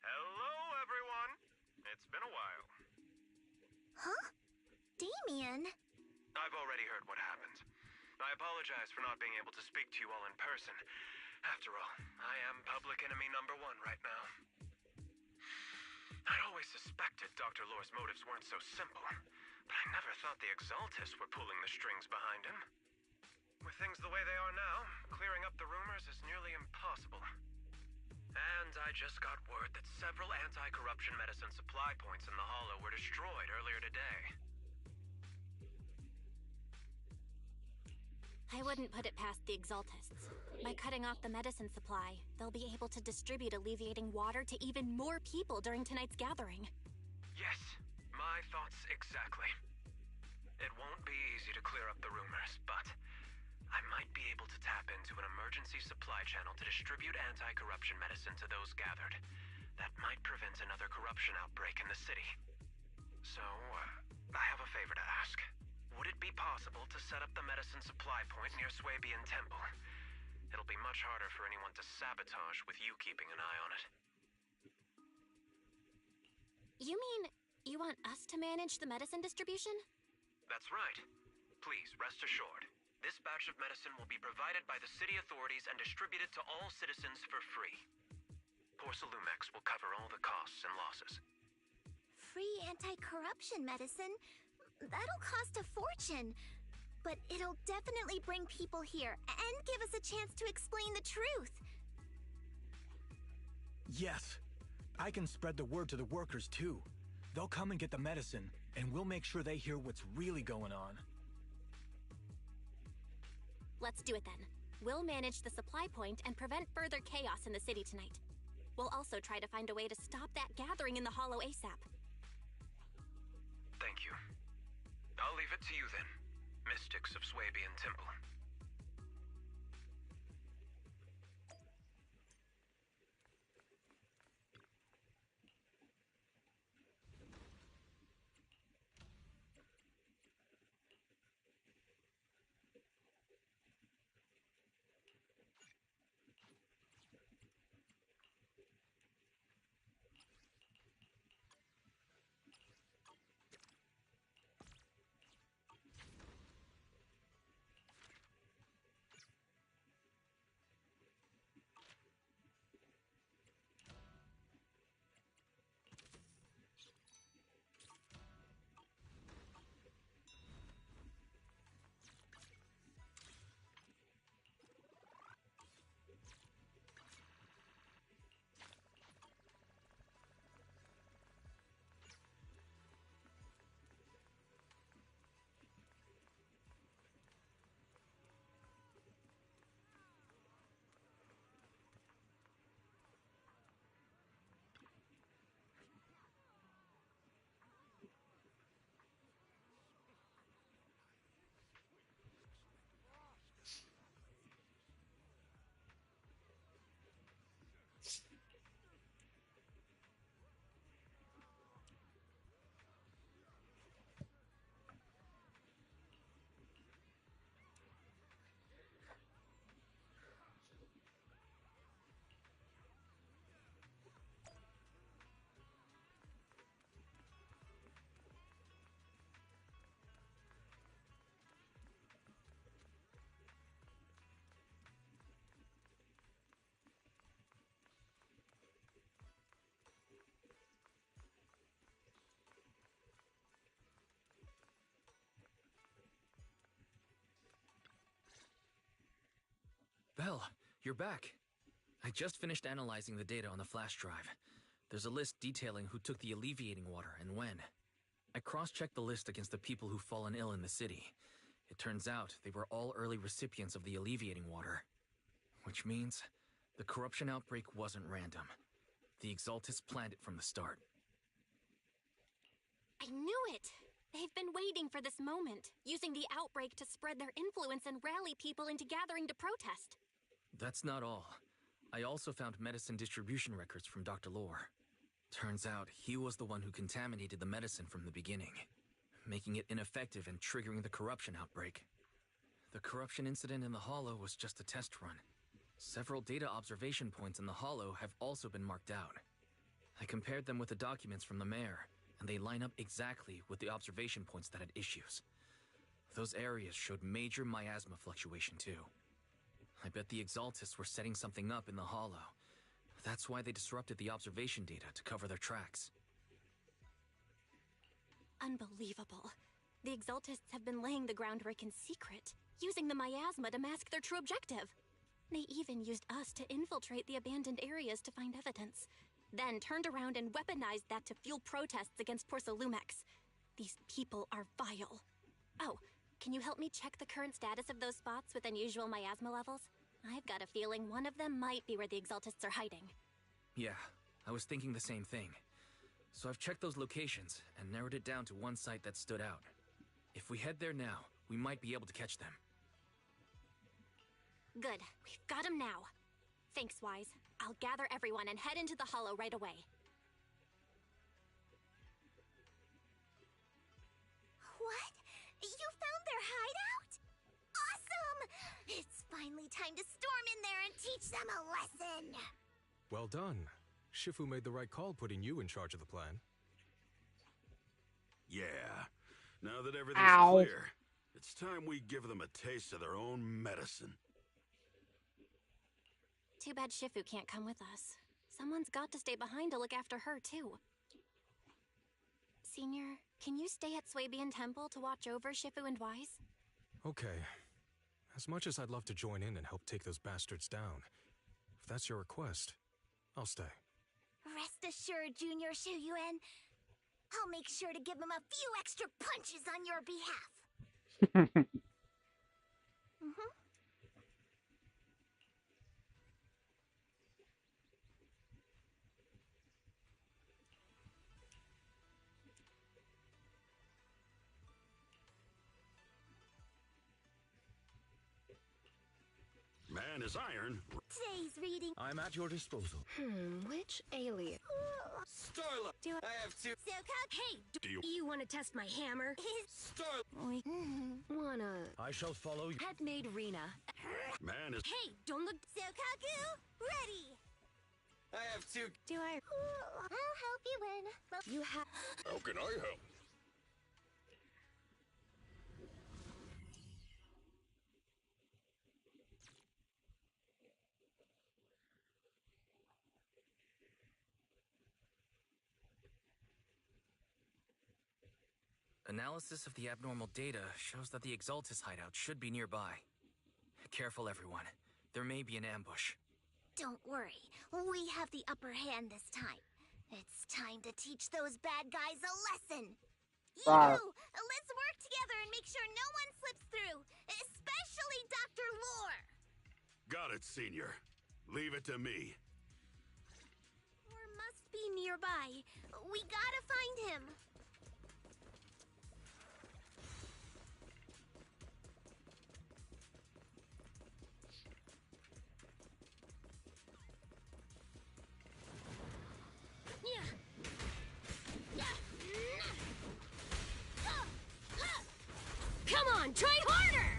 Hello, everyone. It's been a while. Huh? Damien? I've already heard what happened. I apologize for not being able to speak to you all in person. After all, I am public enemy number one right now. I'd always suspected Dr. Lore's motives weren't so simple, but I never thought the Exaltists were pulling the strings behind him. With things the way they are now, clearing up the rumors is nearly impossible. And I just got word that several anti-corruption medicine supply points in the Hollow were destroyed earlier today. I wouldn't put it past the Exaltists. By cutting off the medicine supply, they'll be able to distribute alleviating water to even more people during tonight's gathering. Yes, my thoughts exactly. It won't be easy to clear up the rumors, but I might be able to tap into an emergency supply channel to distribute anti-corruption medicine to those gathered. That might prevent another corruption outbreak in the city. So, I have a favor to ask. Would it be possible to set up the medicine supply point near Swabian Temple? It'll be much harder for anyone to sabotage with you keeping an eye on it. You mean you want us to manage the medicine distribution? That's right. Please, rest assured. This batch of medicine will be provided by the city authorities and distributed to all citizens for free. Porcelumex will cover all the costs and losses. Free anti-corruption medicine? That'll cost a fortune. But it'll definitely bring people here and give us a chance to explain the truth. Yes. I can spread the word to the workers, too. They'll come and get the medicine, and we'll make sure they hear what's really going on. Let's do it then. We'll manage the supply point and prevent further chaos in the city tonight. We'll also try to find a way to stop that gathering in the Hollow ASAP. Thank you. I'll leave it to you then, mystics of Swabian Temple. You're back. I just finished analyzing the data on the flash drive. There's a list detailing who took the alleviating water and when. I cross-checked the list against the people who've fallen ill in the city. It turns out they were all early recipients of the alleviating water. Which means the corruption outbreak wasn't random. The Exaltists planned it from the start. I knew it! They've been waiting for this moment, using the outbreak to spread their influence and rally people into gathering to protest. That's not all. I also found medicine distribution records from Dr. Lore. Turns out he was the one who contaminated the medicine from the beginning, making it ineffective and triggering the corruption outbreak. The corruption incident in the Hollow was just a test run. Several data observation points in the Hollow have also been marked out. I compared them with the documents from the mayor, and they line up exactly with the observation points that had issues. Those areas showed major miasma fluctuation too. I bet the Exaltists were setting something up in the Hollow. That's why they disrupted the observation data to cover their tracks. Unbelievable. The Exaltists have been laying the groundwork in secret, using the miasma to mask their true objective. They even used us to infiltrate the abandoned areas to find evidence, then turned around and weaponized that to fuel protests against Porcelumex. These people are vile. Oh, can you help me check the current status of those spots with unusual miasma levels? I've got a feeling one of them might be where the Exaltists are hiding. Yeah, I was thinking the same thing. So I've checked those locations and narrowed it down to one site that stood out. If we head there now, we might be able to catch them. Good. We've got him now. Thanks, Wise. I'll gather everyone and head into the Hollow right away. What? You found their hideout? Awesome! It's finally time to storm in there and teach them a lesson! Well done. Shifu made the right call putting you in charge of the plan. Yeah. Now that everything's Ow. clear, it's time we give them a taste of their own medicine. Too bad Shifu can't come with us. Someone's got to stay behind to look after her, too. Senior, can you stay at Swabian Temple to watch over Shifu and Wise? Okay. As much as I'd love to join in and help take those bastards down, if that's your request, I'll stay. Rest assured, Junior Shuyuan. I'll make sure to give him a few extra punches on your behalf. Mm-hmm. Man is iron. Today's reading. I'm at your disposal. Which alien? Starla! Do I have to... Hey, Do you... you want to test my hammer? Starla! We wanna... I shall follow you. Pet maid Rena. Man is... Hey, don't look... Sokaku, ready! I have to... Do I... I'll help you win. But You have... How can I help? Analysis of the abnormal data shows that the Exaltis hideout should be nearby. Careful, everyone. There may be an ambush. don't worry, we have the upper hand this time. It's time to teach those bad guys a lesson. Wow. Let's work together and make sure no one slips through, especially Dr. Lore. Got it, Senior. Leave it to me. Lore must be nearby. We gotta find him. Come on, try harder!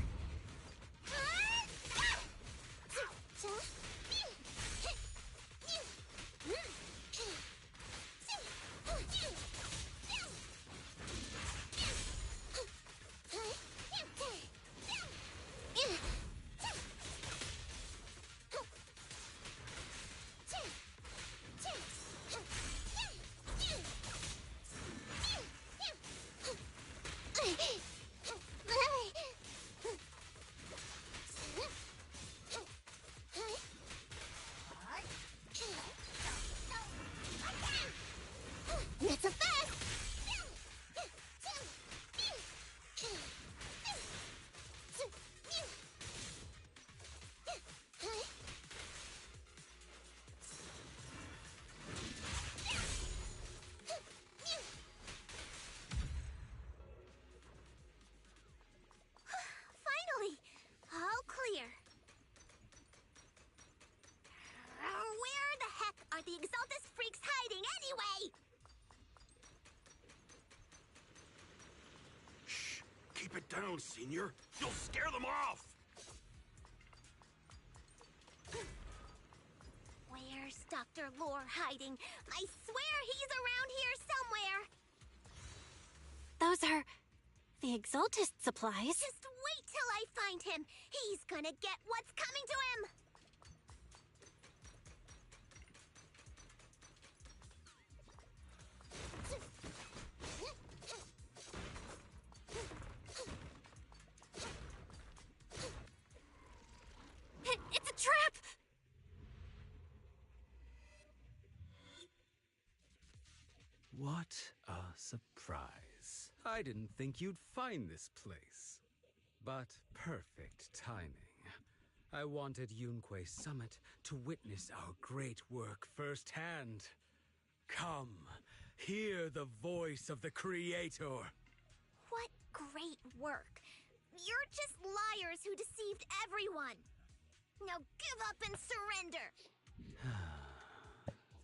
it down, Senior. You'll scare them off. Where's Dr. Lore hiding? I swear he's around here somewhere. Those are the Exaltist supplies. Just wait till I find him. He's gonna get what's coming to him. It's a trap! What a surprise. I didn't think you'd find this place. But perfect timing. I wanted Yunque Summit to witness our great work firsthand. Come, hear the voice of the Creator. What great work. You're just liars who deceived everyone. Now give up and surrender.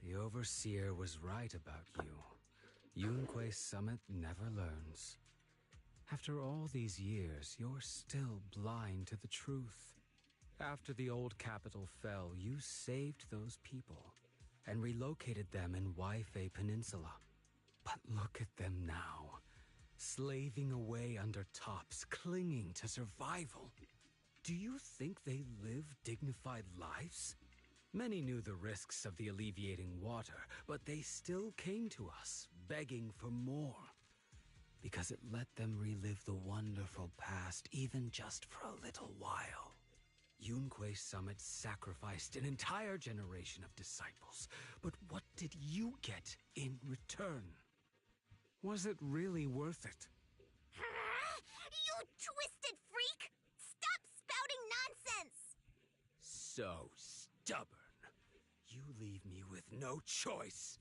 The Overseer was right about you. Yunque Summit never learns. After all these years, you're still blind to the truth. After the old capital fell, you saved those people and relocated them in Waifei Peninsula. But look at them now, slaving away under tops, clinging to survival. Do you think they live dignified lives? Many knew the risks of the alleviating water, but they still came to us, begging for more. Because it let them relive the wonderful past, even just for a little while. Yunque Summit sacrificed an entire generation of disciples, but what did you get in return? Was it really worth it? You twisted freak! Stop spouting nonsense! So stubborn. You leave me with no choice.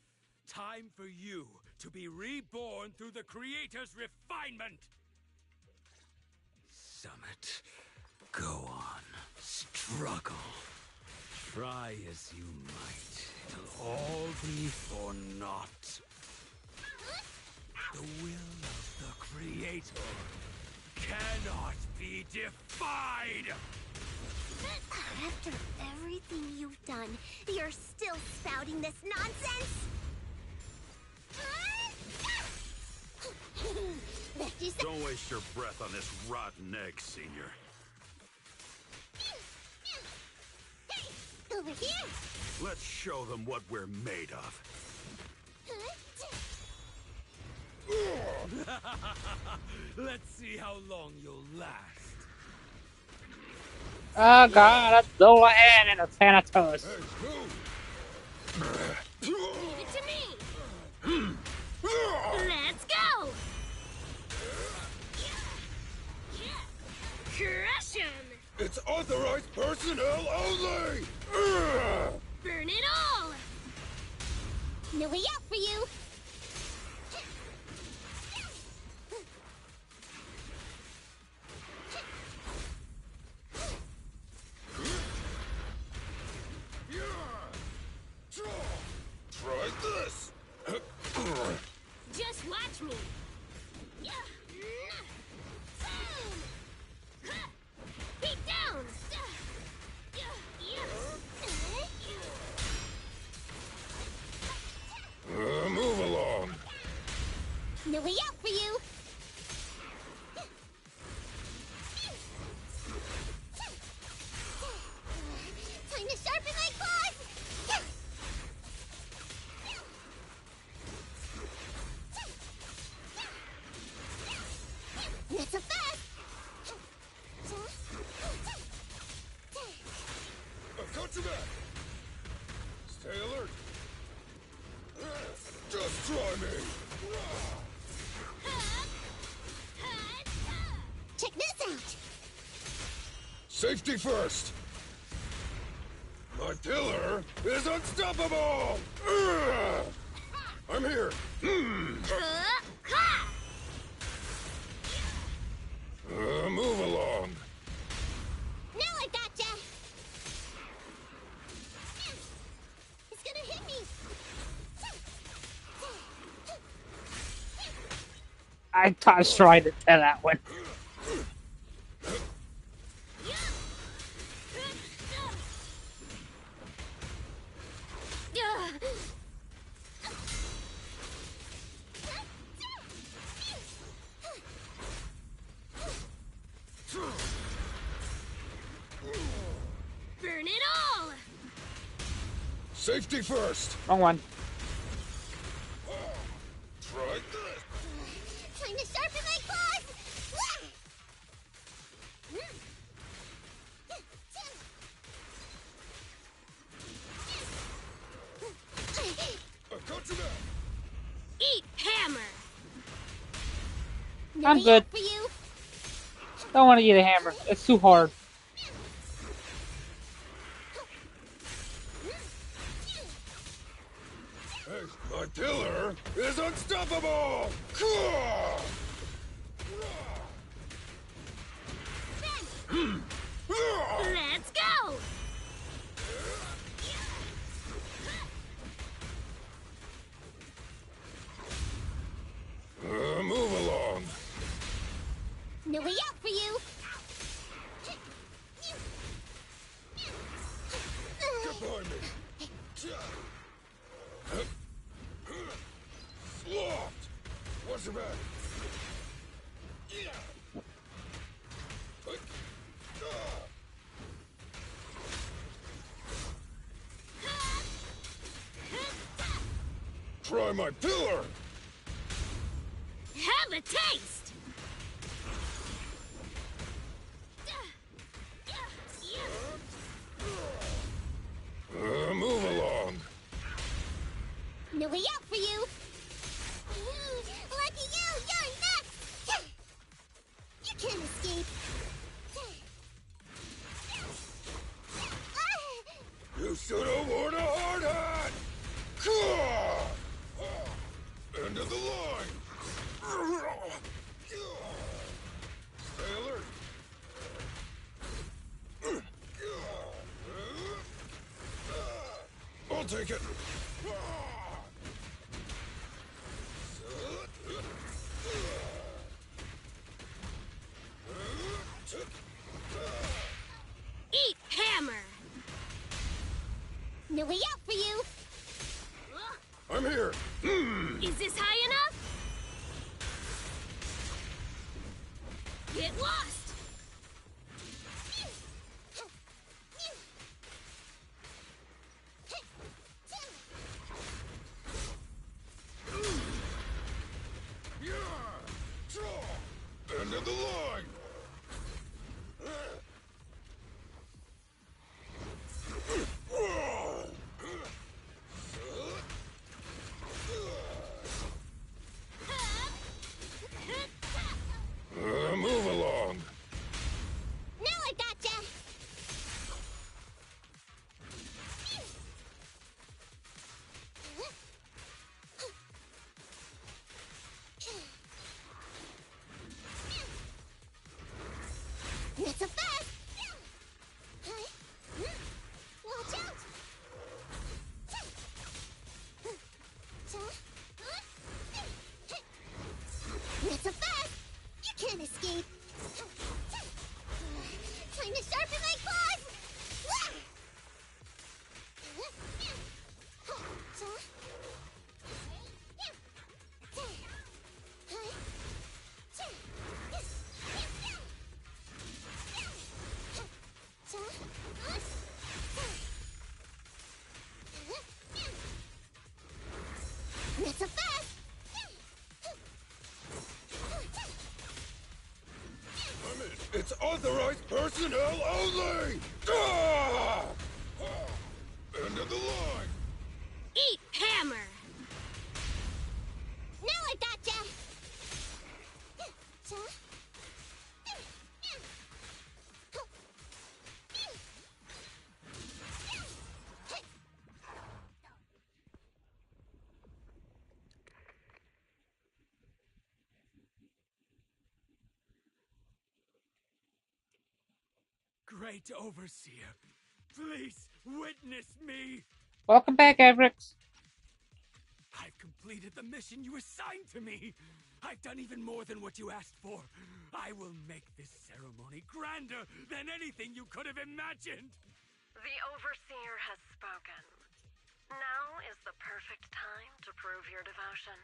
Time for you to be reborn through the Creator's refinement! Summit, go on, struggle. Try as you might, it'll all be for naught. The will of the Creator cannot be defied! After everything you've done, you're still spouting this nonsense? Don't waste your breath on this rotten egg, Senior. Hey, over here! Let's show them what we're made of. Let's see how long you'll last. Oh god, that's Zola and a Thanatos. Give it to me! Let's go! Crush him! It's authorized personnel only! Burn it all! No way out for you! Try this! Just watch me! Beat down! Move along! No way out for you! Time to sharpen my claws! Not so fast! I've got your back! Stay alert! Just try me! Check this out! Safety first! My pillar is unstoppable! I'm here! Move along! Now I gotcha! It's gonna hit me! I tossed right into that one. Safety first. Wrong one. Try this. Time to sharpen my claws! I got you now. Eat hammer! I'm good. For you. Don't want to eat a hammer. It's too hard. Hey, my pillar is unstoppable! Let's go! Move along. No way out for you. Get behind me. Slopped. Watch your back. Try my pillar. Have a taste! Move along. No way out for you. Lucky you, you're next. You can't escape. You should have worn a hard hat. End of the line. Stay alert. I'll take it. Eat hammer! No way out for you. I'm here. Is this high enough? Get lost! End of the line. Move along. Now I gotcha. Not so fast. Watch out. Not so fast. You can't escape. Time to sharpen my claws. Not so fast. It's authorized personnel only! End of the line! Eat hammer! Now I gotcha. Great Overseer, please witness me! Welcome back, Everix. I've completed the mission you assigned to me! I've done even more than what you asked for. I will make this ceremony grander than anything you could have imagined! The Overseer has spoken. Now is the perfect time to prove your devotion.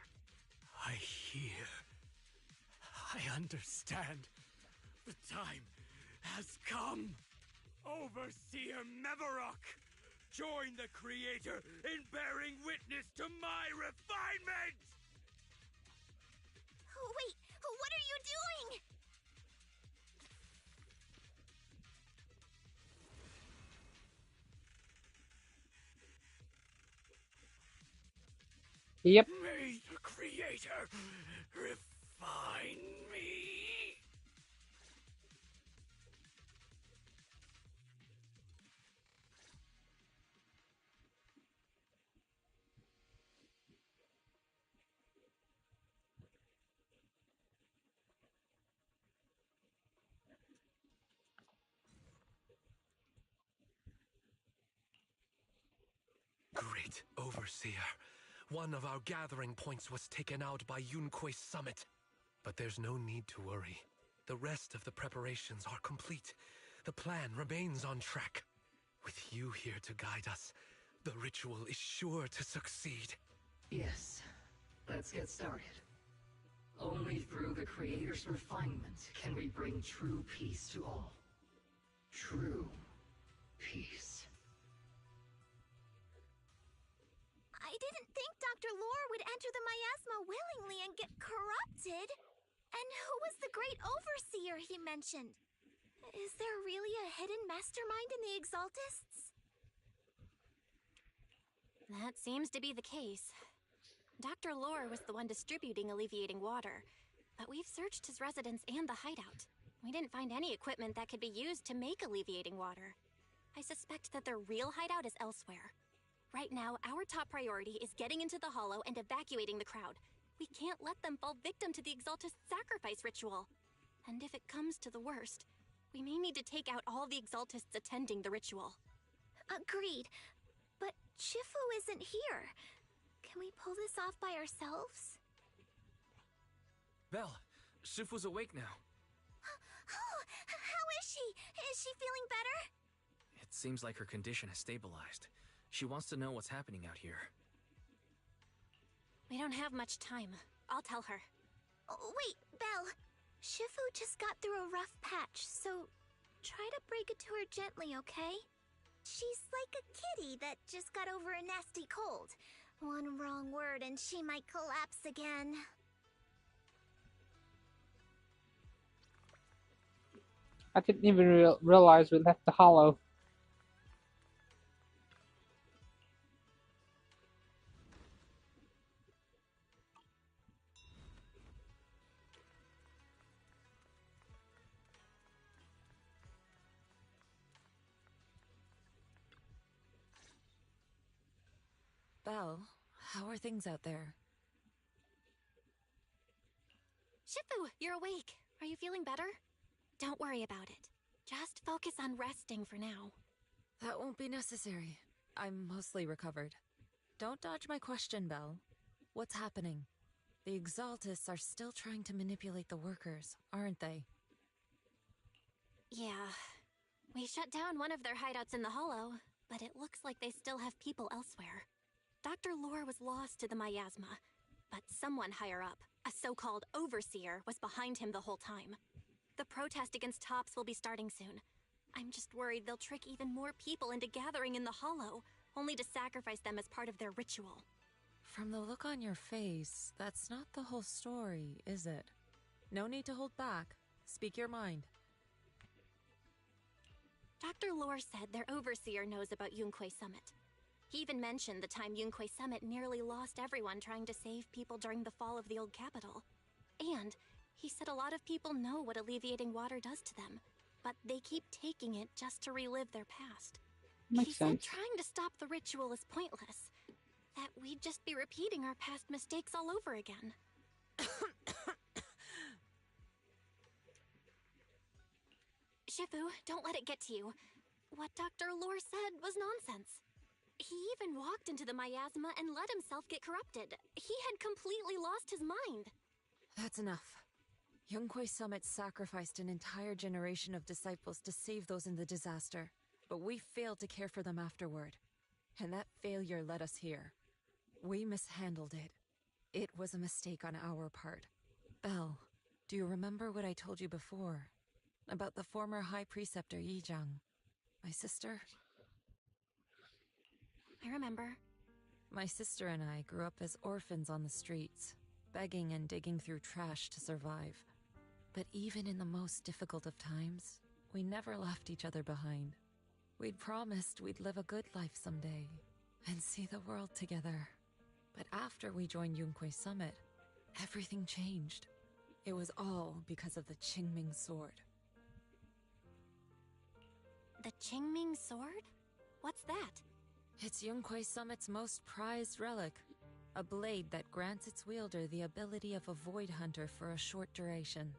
I hear. I understand. The time has come. Overseer Mevarok, Join the Creator in bearing witness to my refinement! Wait, what are you doing? Yep. May the Creator refine me. Great Overseer. One of our gathering points was taken out by Yunque's summit. But there's no need to worry. The rest of the preparations are complete. The plan remains on track. With you here to guide us, the ritual is sure to succeed. Yes, let's get started. Only through the Creator's refinement can we bring true peace to all. True peace. I didn't think Dr. Lore would enter the miasma willingly and get corrupted. And who was the great overseer he mentioned? Is there really a hidden mastermind in the Exaltists? That seems to be the case. Dr. Lore was the one distributing alleviating water, but we've searched his residence and the hideout. We didn't find any equipment that could be used to make alleviating water. I suspect that their real hideout is elsewhere. Right now, our top priority is getting into the Hollow and evacuating the crowd. We can't let them fall victim to the Exaltist sacrifice ritual. And if it comes to the worst, we may need to take out all the Exaltists attending the ritual. Agreed. But Shifu isn't here. Can we pull this off by ourselves? Belle, Shifu's awake now. Oh, how is she? Is she feeling better? It seems like her condition has stabilized. She wants to know what's happening out here. We don't have much time. I'll tell her. Oh, wait, Belle. Shifu just got through a rough patch, so try to break it to her gently, okay? She's like a kitty that just got over a nasty cold. One wrong word and she might collapse again. I didn't even realize we left the Hollow. Belle, how are things out there? Shifu, you're awake. Are you feeling better? Don't worry about it. Just focus on resting for now. That won't be necessary. I'm mostly recovered. Don't dodge my question, Belle. What's happening? The Exaltists are still trying to manipulate the workers, aren't they? Yeah. We shut down one of their hideouts in the Hollow, but it looks like they still have people elsewhere. Dr. Lore was lost to the miasma, but someone higher up, a so-called overseer, was behind him the whole time. The protest against Tops will be starting soon. I'm just worried they'll trick even more people into gathering in the Hollow, only to sacrifice them as part of their ritual. From the look on your face, that's not the whole story, is it? No need to hold back. Speak your mind. Dr. Lore said their overseer knows about Yunque Summit. He even mentioned the time Yunque Summit nearly lost everyone trying to save people during the fall of the old capital. And he said a lot of people know what alleviating water does to them, but they keep taking it just to relive their past. Makes He sense. said trying to stop the ritual is pointless, that we'd just be repeating our past mistakes all over again. Shifu, don't let it get to you. What Dr. Lore said was nonsense. He even walked into the miasma and let himself get corrupted. He had completely lost his mind. That's enough. Yunque Summit sacrificed an entire generation of disciples to save those in the disaster, but we failed to care for them afterward. And that failure led us here. We mishandled it. It was a mistake on our part. Belle, do you remember what I told you before? About the former High Preceptor Yizhang? My sister? I remember. My sister and I grew up as orphans on the streets, begging and digging through trash to survive. But even in the most difficult of times, we never left each other behind. We'd promised we'd live a good life someday and see the world together. But after we joined Yunquei Summit, everything changed. It was all because of the Qingming Sword. The Qingming Sword? What's that? It's Yunquei Summit's most prized relic, a blade that grants its wielder the ability of a void hunter for a short duration.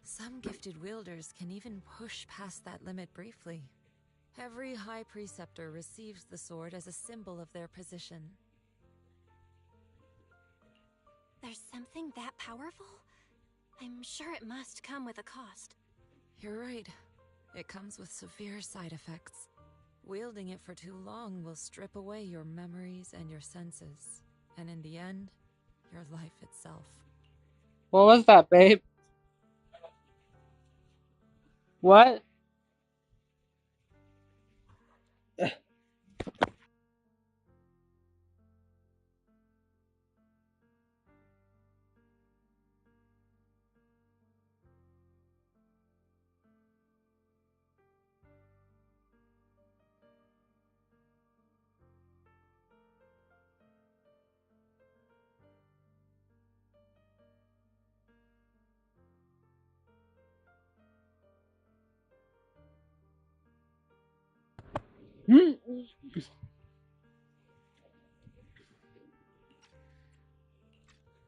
Some gifted wielders can even push past that limit briefly. Every High Preceptor receives the sword as a symbol of their position. There's something that powerful? I'm sure it must come with a cost. You're right. It comes with severe side effects. Wielding it for too long will strip away your memories and your senses, and in the end, your life itself. What was that, babe? What?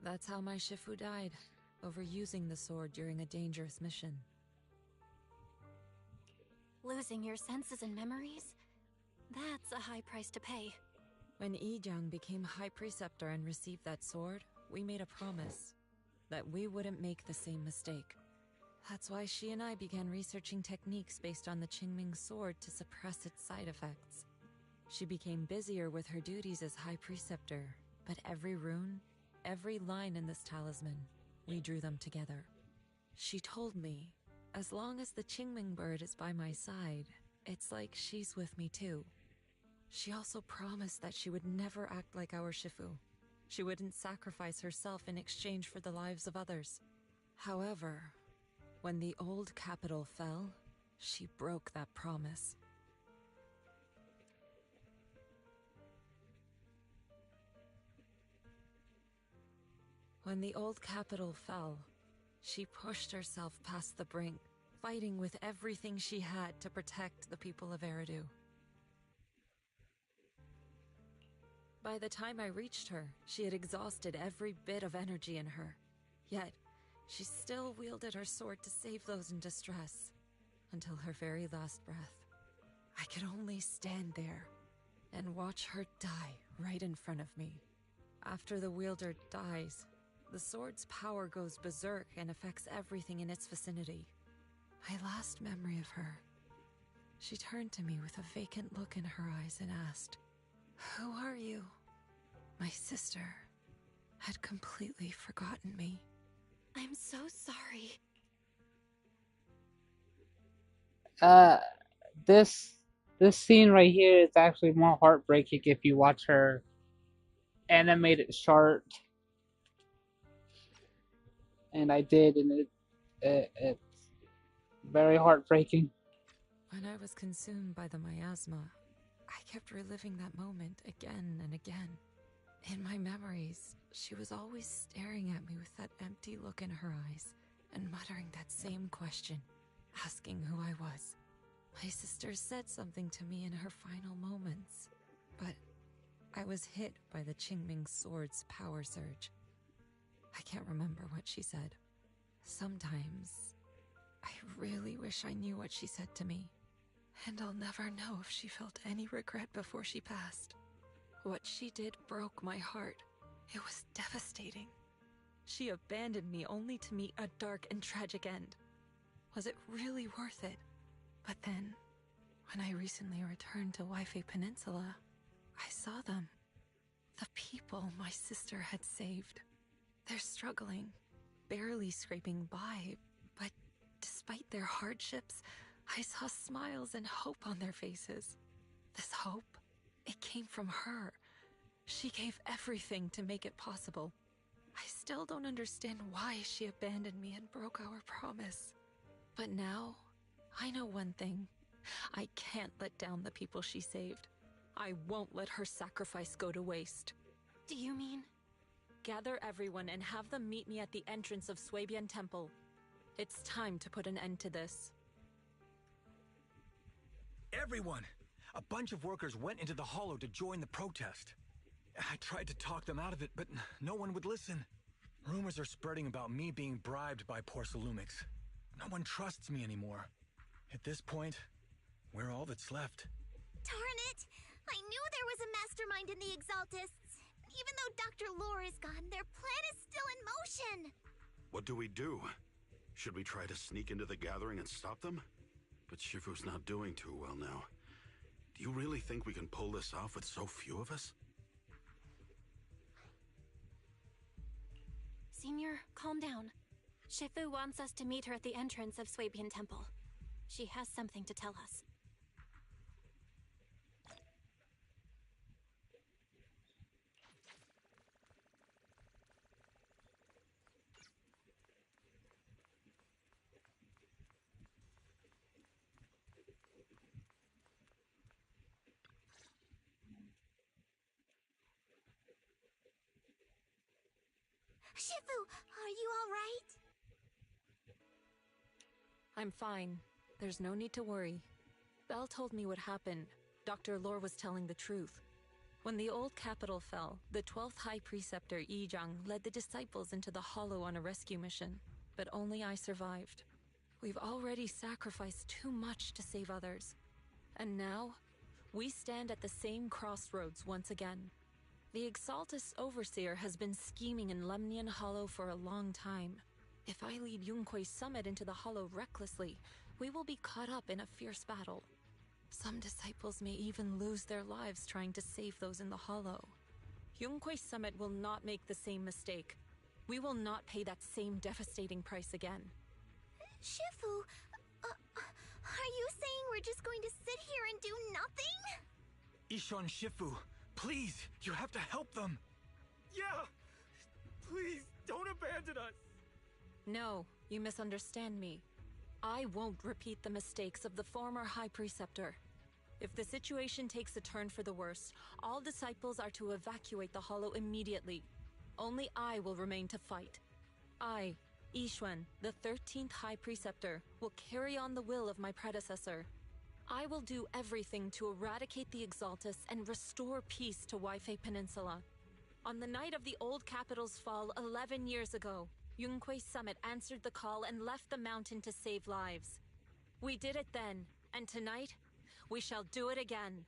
That's how my Shifu died, overusing the sword during a dangerous mission. Losing your senses and memories? That's a high price to pay. When Yijiang became High Preceptor and received that sword, we made a promise that we wouldn't make the same mistake. That's why she and I began researching techniques based on the Qingming Sword to suppress its side effects. She became busier with her duties as High Preceptor, but every rune, every line in this talisman, we drew them together. She told me, as long as the Qingming bird is by my side, it's like she's with me too. She also promised that she would never act like our Shifu. She wouldn't sacrifice herself in exchange for the lives of others. However, when the old capital fell, she broke that promise. When the old capital fell, she pushed herself past the brink, fighting with everything she had to protect the people of Eridu. By the time I reached her, she had exhausted every bit of energy in her. Yet, she still wielded her sword to save those in distress, until her very last breath. I could only stand there and watch her die right in front of me. After the wielder dies, the sword's power goes berserk and affects everything in its vicinity. My last memory of her, she turned to me with a vacant look in her eyes and asked, "Who are you?" My sister had completely forgotten me. I'm so sorry. This scene right here is actually more heartbreaking if you watch her animated short, and I did, and it's very heartbreaking. When I was consumed by the miasma, I kept reliving that moment again and again. In my memories, she was always staring at me with that empty look in her eyes and muttering that same question, asking who I was. My sister said something to me in her final moments, but I was hit by the Qingming Sword's power surge. I can't remember what she said. Sometimes, I really wish I knew what she said to me, and I'll never know if she felt any regret before she passed. What she did broke my heart. It was devastating. She abandoned me only to meet a dark and tragic end. Was it really worth it? But then, when I recently returned to Waifei Peninsula, I saw them. The people my sister had saved. They're struggling, barely scraping by, but despite their hardships, I saw smiles and hope on their faces. This hope, It came from her. She gave everything to make it possible. I still don't understand why she abandoned me and broke our promise. But now, I know one thing. I can't let down the people she saved. I won't let her sacrifice go to waste. Do you mean? Gather everyone and have them meet me at the entrance of Swabian Temple. It's time to put an end to this. Everyone! A bunch of workers went into the hollow to join the protest. I tried to talk them out of it, but no one would listen. Rumors are spreading about me being bribed by Porcelumix. No one trusts me anymore. At this point, we're all that's left. Darn it! I knew there was a mastermind in the Exaltists. Even though Dr. Lore is gone, their plan is still in motion. What do we do? Should we try to sneak into the gathering and stop them? But Shifu's not doing too well now. Do you really think we can pull this off with so few of us? Senior, calm down. Shifu wants us to meet her at the entrance of Swabian Temple. She has something to tell us. Shifu, are you all right? I'm fine. There's no need to worry. Belle told me what happened. Dr. Lore was telling the truth. When the old capital fell, the 12th High Preceptor Yi Zhang led the disciples into the Hollow on a rescue mission, but only I survived. We've already sacrificed too much to save others. And now, we stand at the same crossroads once again. The Exaltus Overseer has been scheming in Lemnian Hollow for a long time. If I lead Yunkui's summit into the Hollow recklessly, we will be caught up in a fierce battle. Some disciples may even lose their lives trying to save those in the Hollow. Yunkui's summit will not make the same mistake. We will not pay that same devastating price again. Shifu, are you saying we're just going to sit here and do nothing? Ishan Shifu, please, you have to help them. Yeah! Please, don't abandon us! No, you misunderstand me. I won't repeat the mistakes of the former High Preceptor. If the situation takes a turn for the worse, all disciples are to evacuate the Hollow immediately. Only I will remain to fight. I, Yixuan, the 13th High Preceptor, will carry on the will of my predecessor. I will do everything to eradicate the Exaltus and restore peace to Waifei Peninsula. On the night of the old capital's fall 11 years ago, Yunkui's summit answered the call and left the mountain to save lives. We did it then, and tonight, we shall do it again.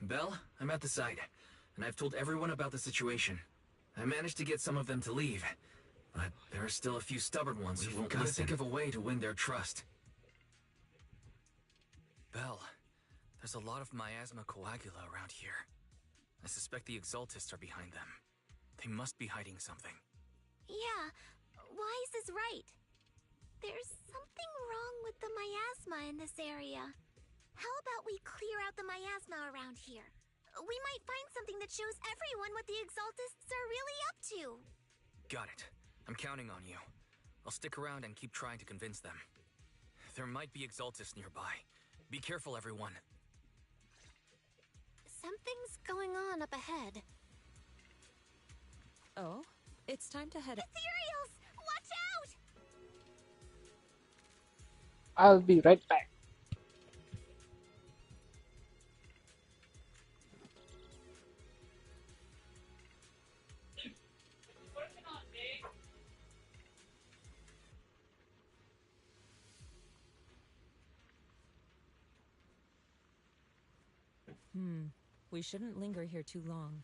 Belle, I'm at the site, and I've told everyone about the situation. I managed to get some of them to leave, but there are still a few stubborn ones who won't listen. We've got to think of a way to win their trust. Belle, there's a lot of miasma coagula around here. I suspect the Exaltists are behind them. They must be hiding something. Yeah, Wise is right. There's something wrong with the miasma in this area. How about we clear out the miasma around here? We might find something that shows everyone what the Exaltists are really up to. Got it. I'm counting on you. I'll stick around and keep trying to convince them. There might be Exaltus nearby. Be careful, everyone. Something's going on up ahead. Oh, it's time to head. Ethereals! Watch out! I'll be right back. We shouldn't linger here too long.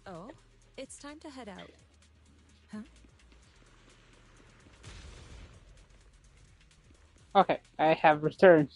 Oh, it's time to head out. Huh? Okay, I have returned.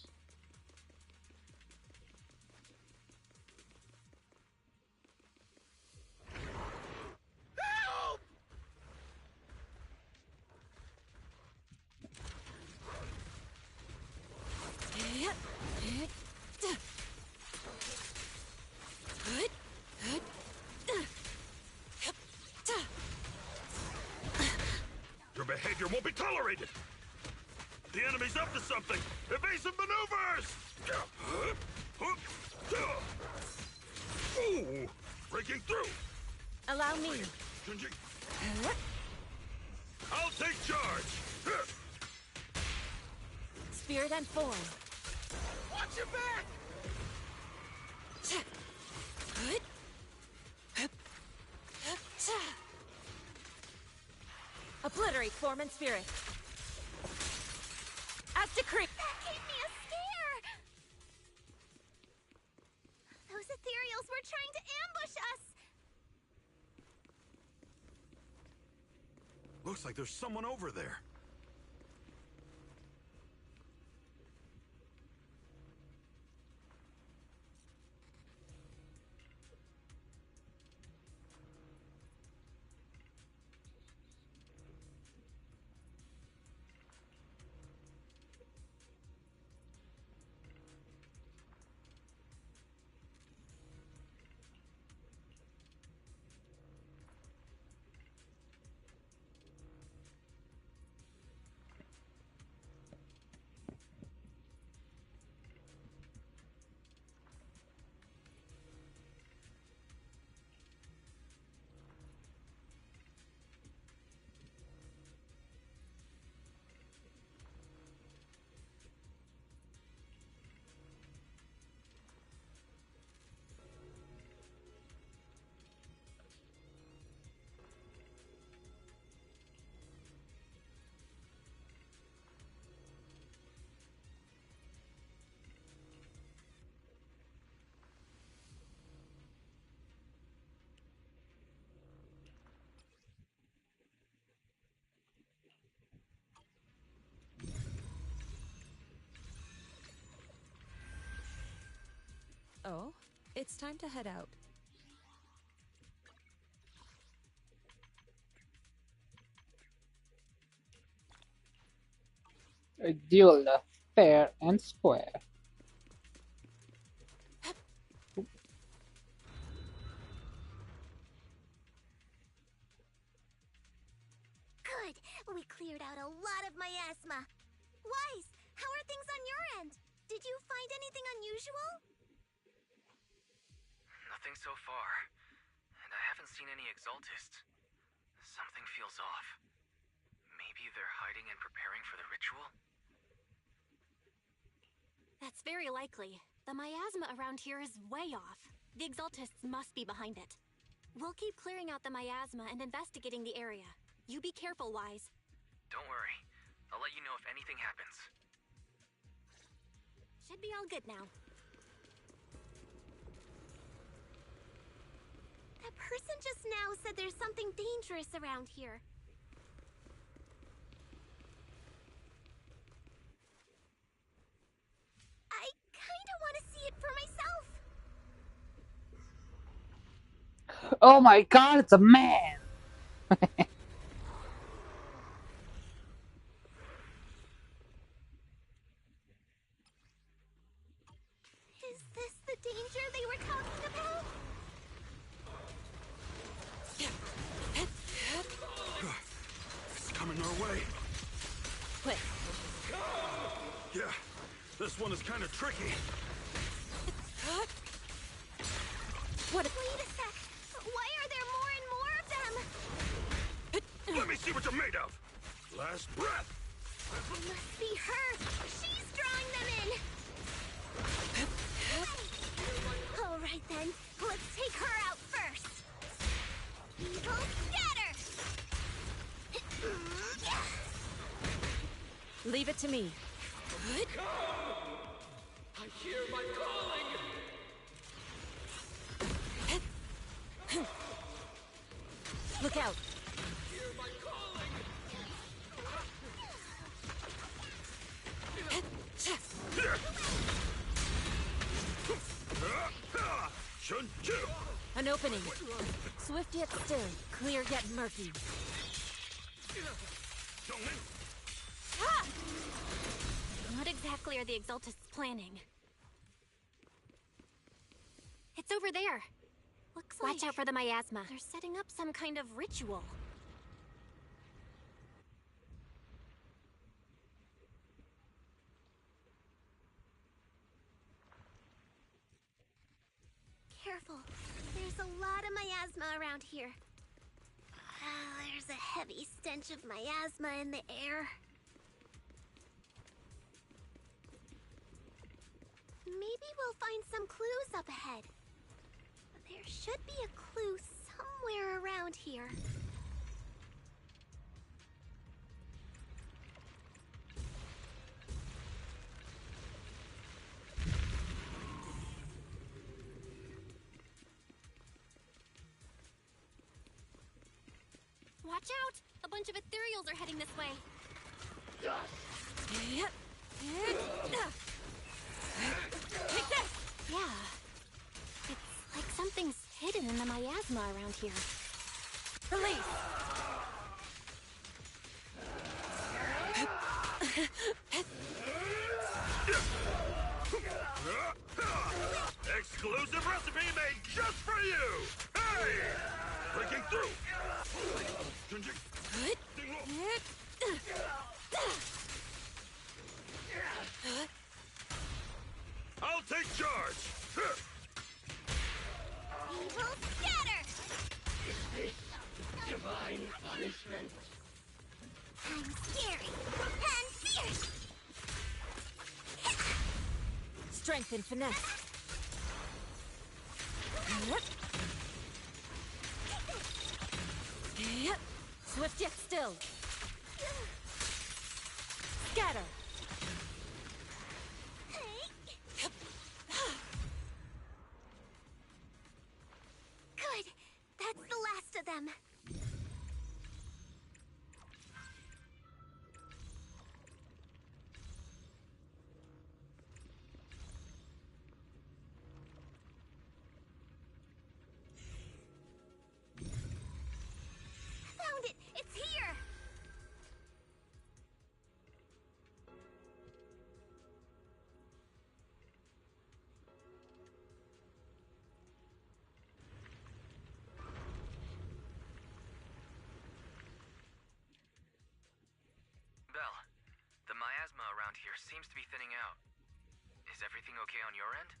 Your behavior won't be tolerated! The enemy's up to something! Evasive maneuvers! Ooh! Breaking through! Allow me. Changing. I'll take charge! Spirit and form. Watch your back! Obliterate form and spirit. As decreed. That gave me a scare! Those ethereals were trying to ambush us! Looks like there's someone over there. Oh, it's time to head out. A duel fair and square. Good! We cleared out a lot of miasma. Wise, how are things on your end? Did you find anything unusual? Nothing so far. And I haven't seen any Exaltists. Something feels off. Maybe they're hiding and preparing for the ritual? That's very likely. The miasma around here is way off. The Exaltists must be behind it. We'll keep clearing out the miasma and investigating the area. You be careful, Wise. Don't worry. I'll let you know if anything happens. Should be all good now. That person just now said there's something dangerous around here. I kinda want to see it for myself. Oh my god, it's a man! Is this the danger they were talking about? It's coming our way. Quick. Yeah, this one is kind of tricky. What? Wait a sec. Why are there more and more of them? Let me see what you're made of. Last breath. It must be her. She's drawing them in. All right then. Let's take her out first. Evil scatter. Leave it to me. I hear my calling! Look out! Hear my calling! An opening. Swift yet still, clear yet murky. What exactly are the Exaltists planning? It's over there. Looks like... Watch out for the miasma. They're setting up some kind of ritual. Careful. There's a lot of miasma around here. There's a heavy stench of miasma in the air. Maybe we'll find some clues up ahead. There should be a clue somewhere around here. Watch out! A bunch of ethereals are heading this way. Take this! Yeah. It's like something's hidden in the miasma around here. Release! Exclusive recipe made just for you! Hey! Breaking through! I'll take charge! Evil scatter! Divine punishment. I'm scary and fierce! Strength and finesse. Swift yet still. Scatter. Good. That's the last of them. Found it! It's here! Belle, the miasma around here seems to be thinning out. Is everything okay on your end?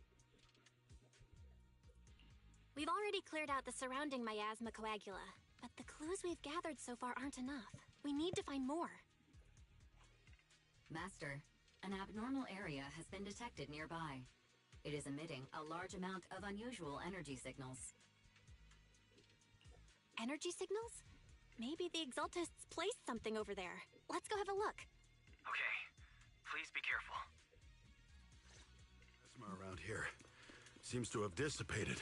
We've already cleared out the surrounding miasma coagula, but the clues we've gathered so far aren't enough. We need to find more. Master, an abnormal area has been detected nearby. It is emitting a large amount of unusual energy signals. Energy signals? Maybe the Exaltists placed something over there. Let's go have a look. Okay, please be careful. Plasma around here seems to have dissipated.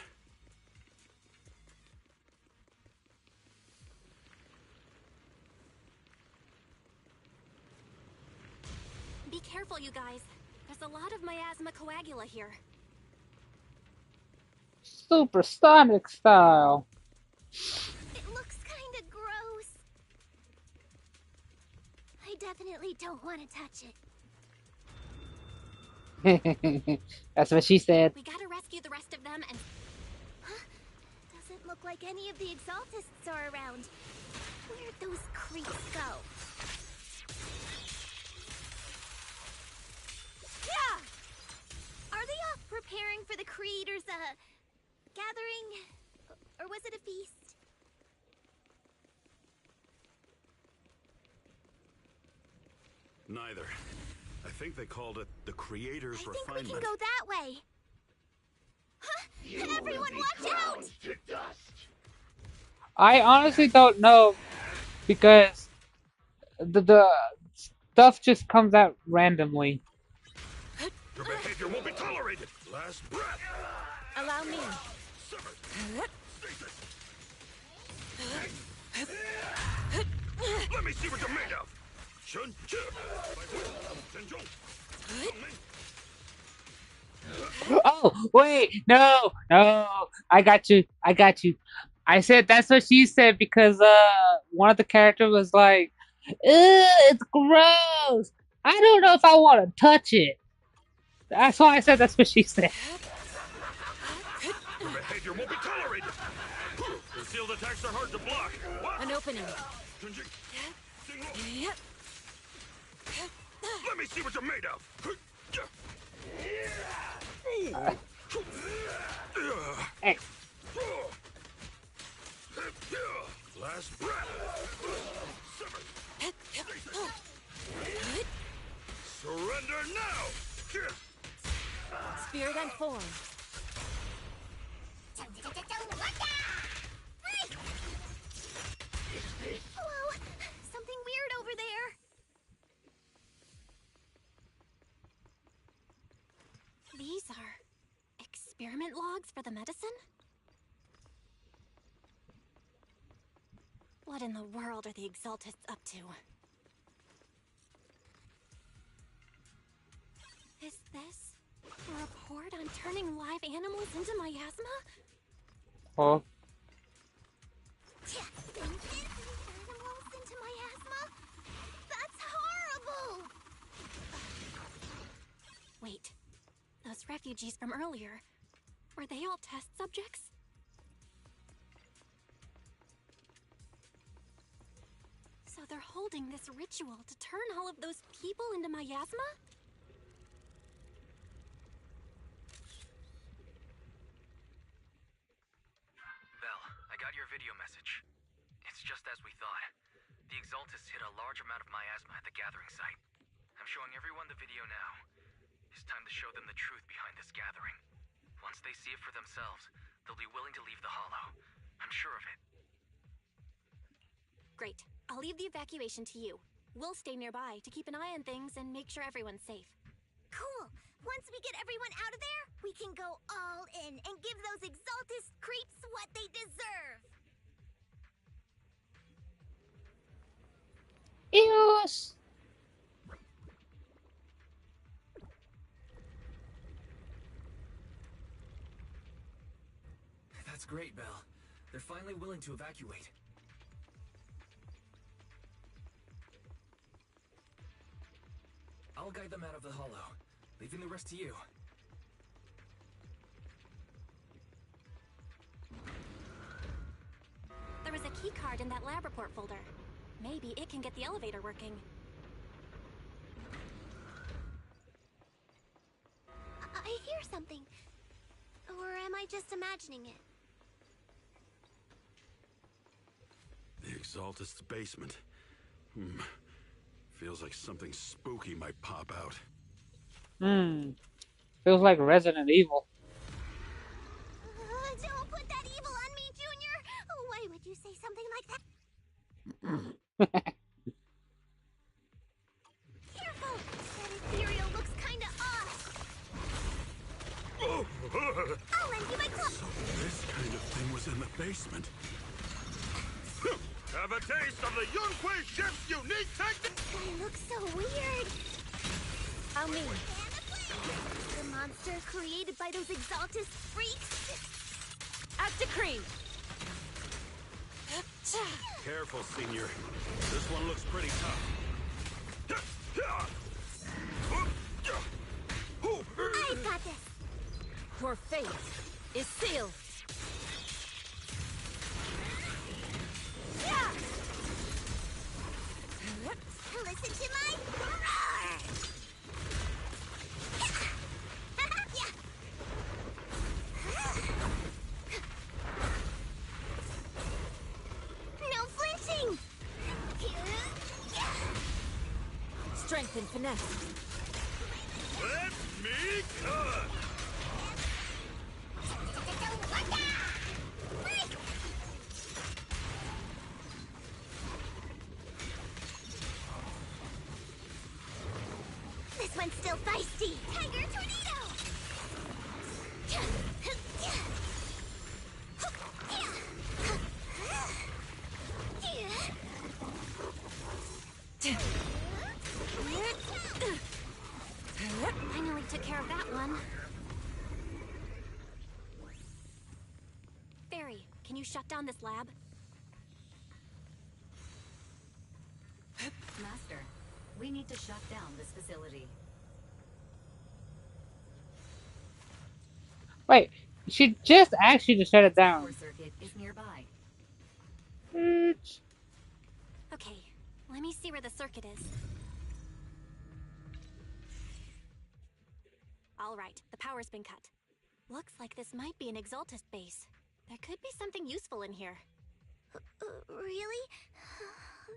Be careful, you guys. There's a lot of miasma coagula here. Supersonic style. It looks kinda gross. I definitely don't want to touch it. That's what she said. We gotta rescue the rest of them and... Huh? Doesn't look like any of the Exaltists are around. Where'd those creeps go? Yeah! Are they off preparing for the Creator's, gathering? Or was it a feast? Neither. I think they called it the Creator's I think Refinement. we can go that way. Huh? Everyone watch out! I honestly don't know because the stuff just comes out randomly. Your behavior won't be tolerated. Last breath. Allow me. Let me see what you're made of. Shun. Oh, wait, no, I got you. I said that's what she said because one of the characters was like, "Ugh, it's gross. I don't know if I want to touch it." That's why I said that's what she said. Your behavior won't be tolerated. Concealed attacks are hard to block. What? An opening. Let me see what you're made of. Hey. Last breath. Surrender now. Spirit and form. Whoa! Something weird over there. These are experiment logs for the medicine? What in the world are the Exaltists up to? Is this a report on turning live animals into miasma? Oh. Animals into miasma? That's horrible! Wait, those refugees from earlier, were they all test subjects? So they're holding this ritual to turn all of those people into miasma? Belle, I got your video message. It's just as we thought. The Exaltists hit a large amount of miasma at the gathering site. I'm showing everyone the video now. It's time to show them the truth behind this gathering. Once they see it for themselves, they'll be willing to leave the Hollow. I'm sure of it. Great. I'll leave the evacuation to you. We'll stay nearby to keep an eye on things and make sure everyone's safe. Cool! Once we get everyone out of there, we can go all in and give those Exaltist creeps what they deserve! Eos! That's great, Belle. They're finally willing to evacuate. I'll guide them out of the Hollow, leaving the rest to you. There was a key card in that lab report folder. Maybe it can get the elevator working. I hear something. Or am I just imagining it? The Exaltist's basement. Feels like something spooky might pop out. Feels like Resident Evil. Don't put that evil on me, Junior! Why would you say something like that? Careful! That ethereal looks kinda off! I'll lend you my club! So this kind of thing was in the basement. Have a taste of the Yunque ship's unique technique! They look so weird! How mean? The monster created by those Exaltist freaks? As decreed! Careful, Senior. This one looks pretty tough. I got this. Your fate is sealed. Listen to my roar! No flinching! Strength and finesse. Let me cut! This one's still feisty! Tiger Tornado! Finally took care of that one. Fairy, can you shut down this lab? Master, we need to shut down this facility. Wait, she just asked you to shut it down. Power circuit is nearby. Bitch. Okay, let me see where the circuit is. All right, the power's been cut. Looks like this might be an Exaltist base. There could be something useful in here. Really?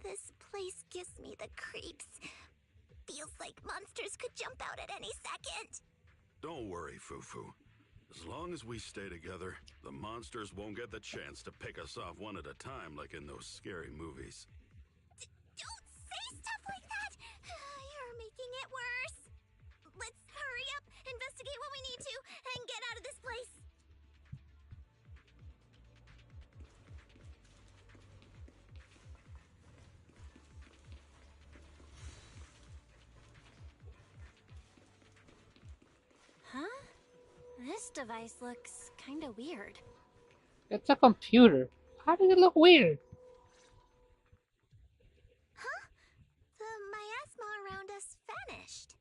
This place gives me the creeps. Feels like monsters could jump out at any second. Don't worry, Fufu. As long as we stay together, the monsters won't get the chance to pick us off one at a time like in those scary movies. Don't say stuff like that! You're making it worse. Let's hurry up, investigate what we need to, and get out of this place. Huh? This device looks kinda weird. It's a computer. How does it look weird? Huh? The miasma around us vanished.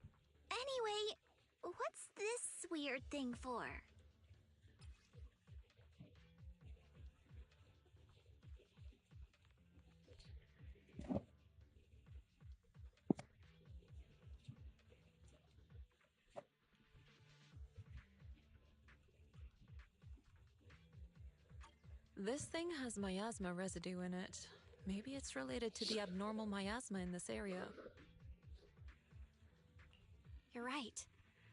Anyway, what's this weird thing for? This thing has miasma residue in it. Maybe it's related to the abnormal miasma in this area. You're right.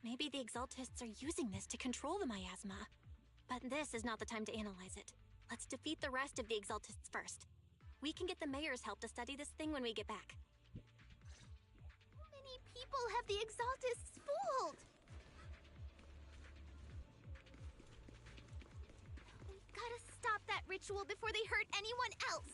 Maybe the Exaltists are using this to control the miasma. But this is not the time to analyze it. Let's defeat the rest of the Exaltists first. We can get the mayor's help to study this thing when we get back. How many people have the Exaltists fooled? We've gotta stop that ritual before they hurt anyone else.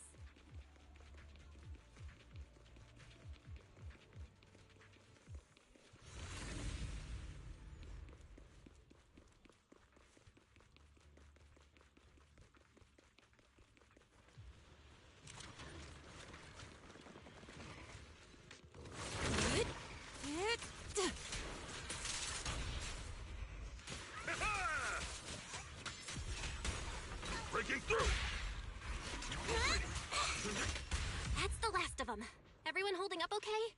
Breaking through! That's the last of them. Everyone holding up okay?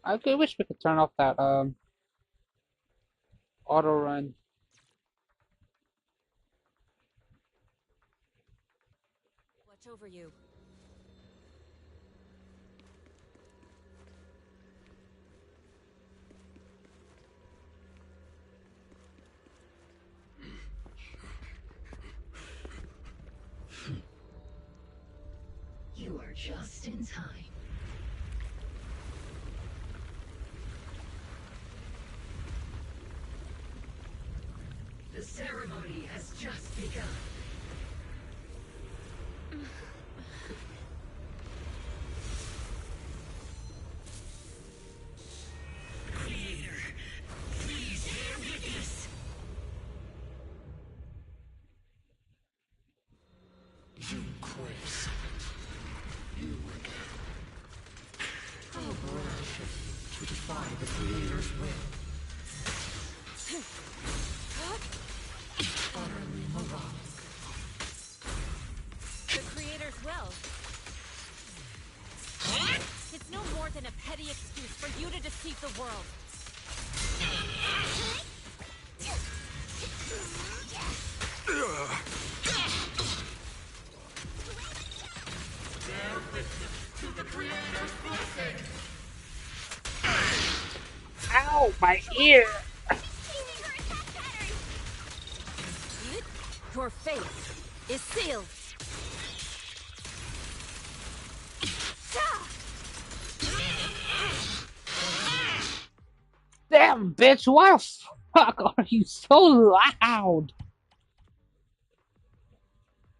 I could wish we could turn off that auto run. Watch over you. You are just in time. The ceremony has just begun. Creator, please bear witness. You crazy. You again. How rash of you to defy the Creator's will. Utterly moronic. The Creator's will. It's no more than a petty excuse for you to deceive the world. Bear witness to the Creator's blessing. Ow, my ear! Your fate is sealed. Damn, bitch! Why the fuck are you so loud?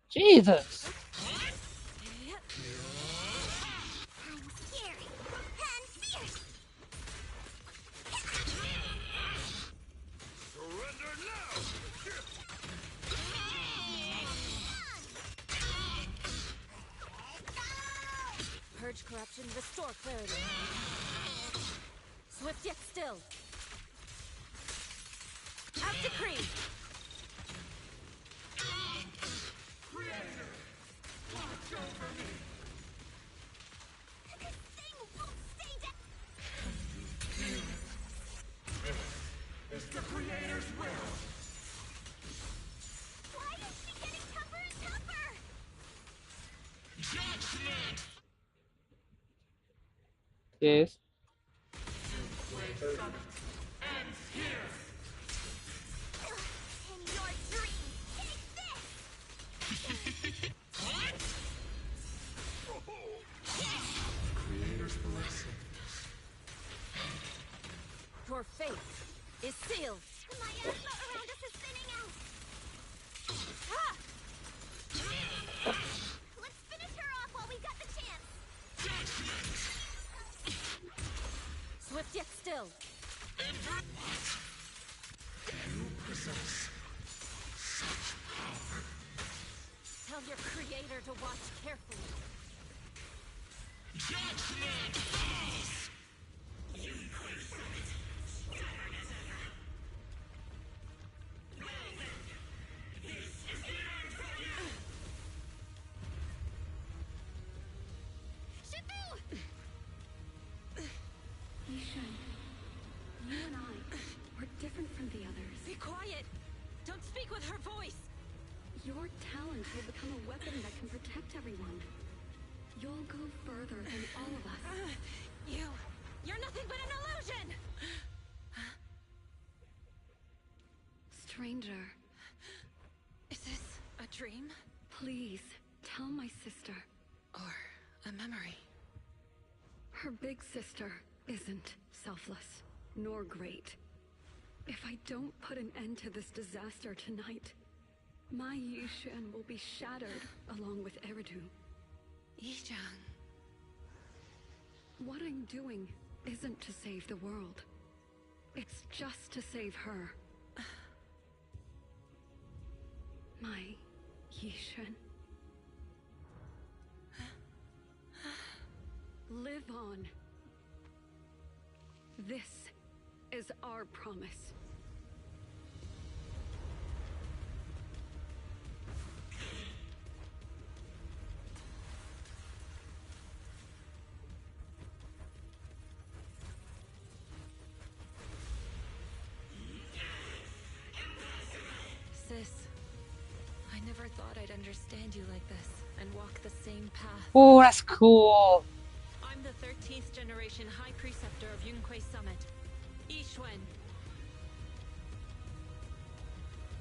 Jesus! Surrender now! Purge corruption, restore clarity. Swift yet still. Out decree. Creator, watch over me. This is the Creator's will. Why is she getting tougher and tougher? Judgment. Yes. Ends here. In your dreams, take this! Creator's blessing. Your fate is sealed. My asthma around us is thinning out. Ah! Let's finish her off while we've got the chance. Swift yet still. You possess such power. Tell your creator to watch carefully. Judgment falls. Yishan, you and I, we're different from the others. Be quiet! Don't speak with her voice! Your talent will become a weapon that can protect everyone. You'll go further than all of us. You're nothing but an illusion! Stranger. Is this a dream? Please, tell my sister. Or a memory? Her big sister isn't selfless, nor great. If I don't put an end to this disaster tonight, my Yishan will be shattered along with Eridu. Yijang. What I'm doing isn't to save the world. It's just to save her. My Yishan. Live on. This is our promise. never thought I'd understand you like this and walk the same path. Oh, that's cool. I'm the 13th generation High Preceptor of Yunquei Summit, Yixuan.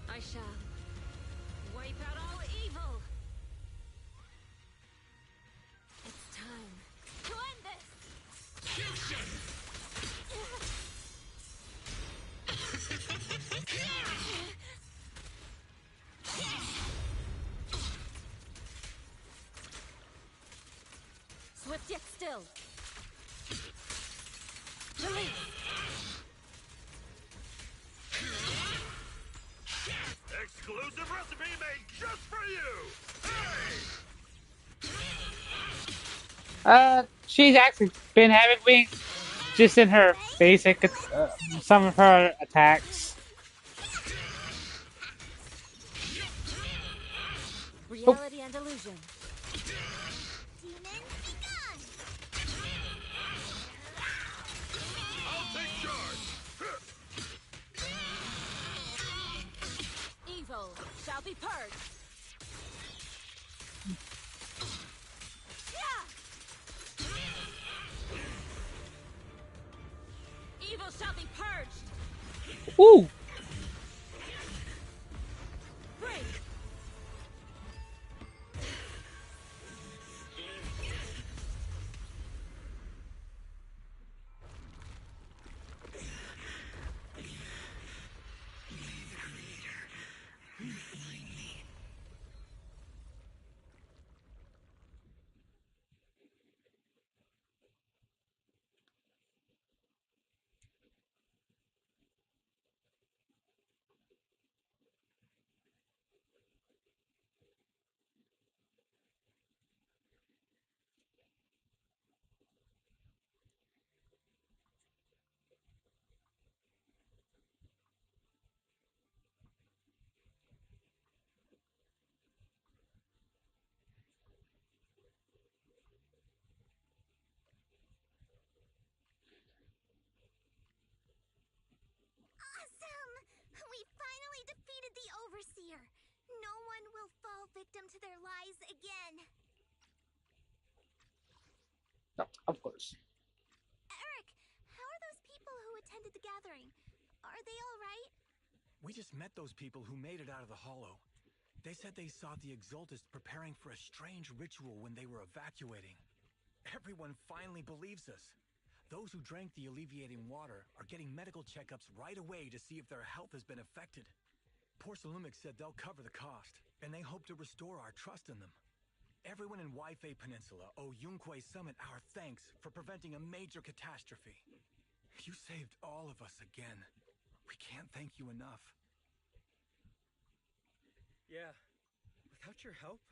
I shall wipe out all evil. It's time to end this. Swift yet still. Release. Exclusive recipe made just for you! Hey! She's actually been having wings just in her basic, some of her attacks. Reality and illusion. Demon, be gone! I'll take charge! Evil shall be purged. Evil shall be purged. Ooh. Break. Awesome! We finally defeated the Overseer. No one will fall victim to their lies again. Of course. Eric, how are those people who attended the gathering? Are they all right? We just met those people who made it out of the hollow. They said they saw the Exaltists preparing for a strange ritual when they were evacuating. Everyone finally believes us. Those who drank the alleviating water are getting medical checkups right away to see if their health has been affected. Porcellumic said they'll cover the cost, and they hope to restore our trust in them. Everyone in Waifei Peninsula owe Yunquei Summit our thanks for preventing a major catastrophe. You saved all of us again. We can't thank you enough. Yeah. Without your help,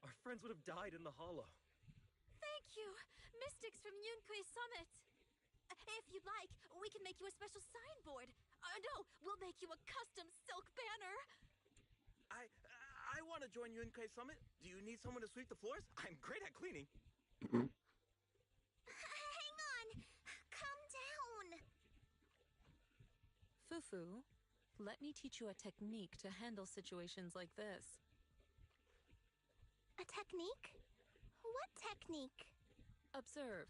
our friends would have died in the hollow. Thank you, Mystics from Yunquei Summit. If you'd like, we can make you a special signboard. No, we'll make you a custom silk banner. I want to join Yunquei Summit. Do you need someone to sweep the floors? I'm great at cleaning. Hang on! Calm down! Fufu, let me teach you a technique to handle situations like this. A technique? What technique? Observe.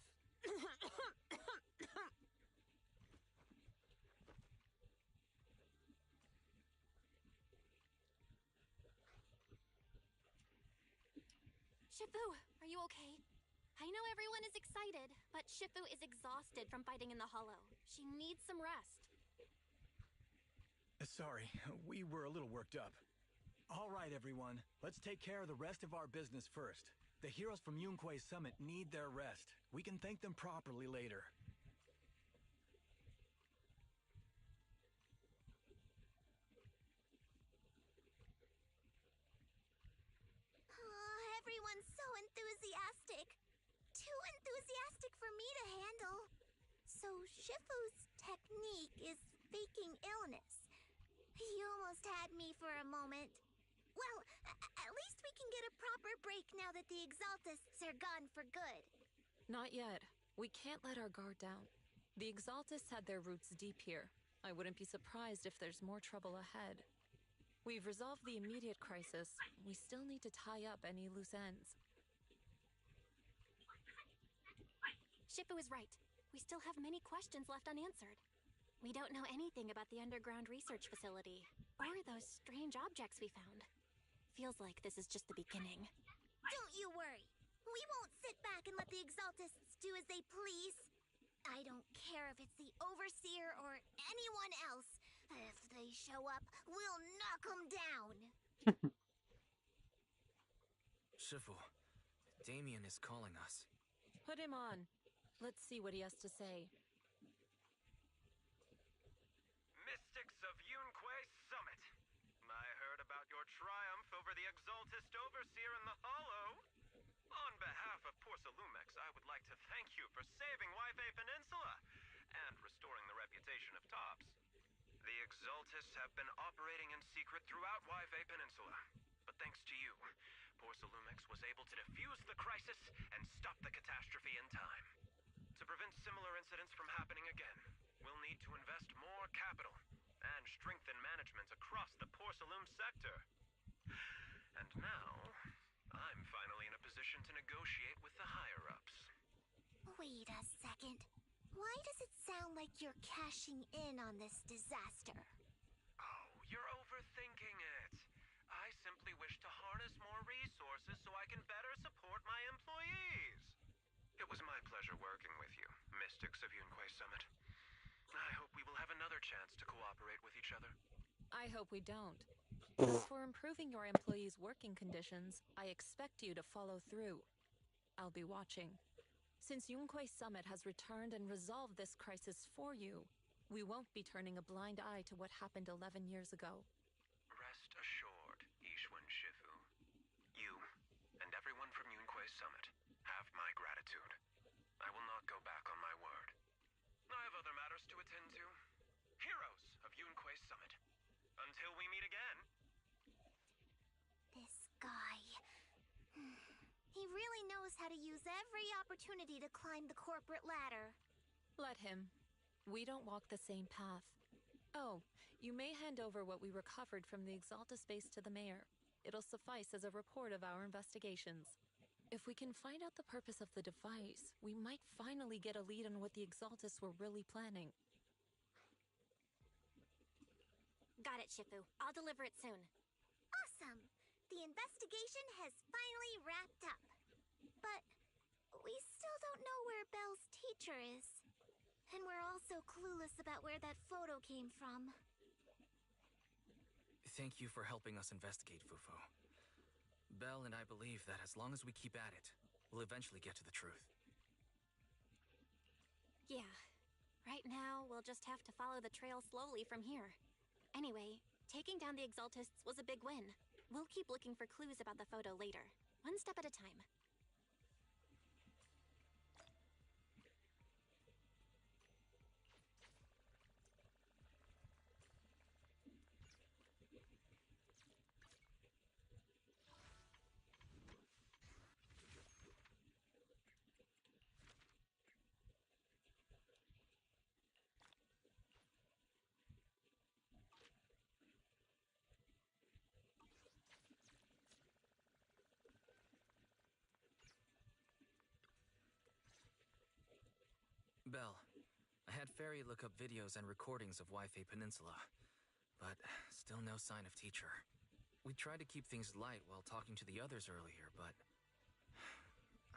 Shifu, are you okay? I know everyone is excited, but Shifu is exhausted from fighting in the hollow. She needs some rest. Sorry, we were a little worked up. All right, everyone. Let's take care of the rest of our business first. The heroes from Yunquei Summit need their rest. We can thank them properly later. Oh, everyone's so enthusiastic. Too enthusiastic for me to handle. So Shifu's technique is faking illness. He almost had me for a moment. Well, at least we can get a proper break now that the Exaltists are gone for good. Not yet. We can't let our guard down. The Exaltists had their roots deep here. I wouldn't be surprised if there's more trouble ahead. We've resolved the immediate crisis. We still need to tie up any loose ends. Shifu is right. We still have many questions left unanswered. We don't know anything about the underground research facility, or those strange objects we found. Feels like this is just the beginning. Don't you worry. We won't sit back and let the Exaltists do as they please. I don't care if it's the Overseer or anyone else. If they show up, we'll knock them down. Shifu, Damien is calling us. Put him on. Let's see what he has to say. Mystics of Yunque Summit. I heard about your triumph over the Exaltist Overseer in the Hollow. On behalf of Porcelumex, I would like to thank you for saving Yunque Peninsula and restoring the reputation of Tops. The Exaltists have been operating in secret throughout Yunque Peninsula, but thanks to you, Porcelumex was able to defuse the crisis and stop the catastrophe in time. To prevent similar incidents from happening again, we'll need to invest more capital and strengthen management across the Porcelume sector. And now, I'm finally in a position to negotiate with the higher-ups. Wait a second. Why does it sound like you're cashing in on this disaster? Oh, you're overthinking it. I simply wish to harness more resources so I can better support my employees. It was my pleasure working with you, Mystics of Yunque Summit. I hope we will have another chance to cooperate with each other. I hope we don't. As for improving your employees' working conditions, I expect you to follow through. I'll be watching. Since Yunque Summit has returned and resolved this crisis for you, we won't be turning a blind eye to what happened 11 years ago. Rest assured, Ishwan Shifu. You and everyone from Yunque Summit have my gratitude. I will not go back on my word. I have other matters to attend to. Heroes of Yunque Summit. Until we meet again. This guy... He really knows how to use every opportunity to climb the corporate ladder. Let him. We don't walk the same path. Oh, you may hand over what we recovered from the Exalta space to the mayor. It'll suffice as a report of our investigations. If we can find out the purpose of the device, we might finally get a lead on what the Exaltists were really planning. Got it, Shifu. I'll deliver it soon. Awesome! The investigation has finally wrapped up. But we still don't know where Belle's teacher is. And we're also clueless about where that photo came from. Thank you for helping us investigate, Fufo. Belle and I believe that as long as we keep at it, we'll eventually get to the truth. Yeah. Right now, we'll just have to follow the trail slowly from here. Anyway, taking down the Exaltists was a big win. We'll keep looking for clues about the photo later, one step at a time. Belle, I had Fairy look up videos and recordings of Yunque Peninsula, but still no sign of teacher. We tried to keep things light while talking to the others earlier, but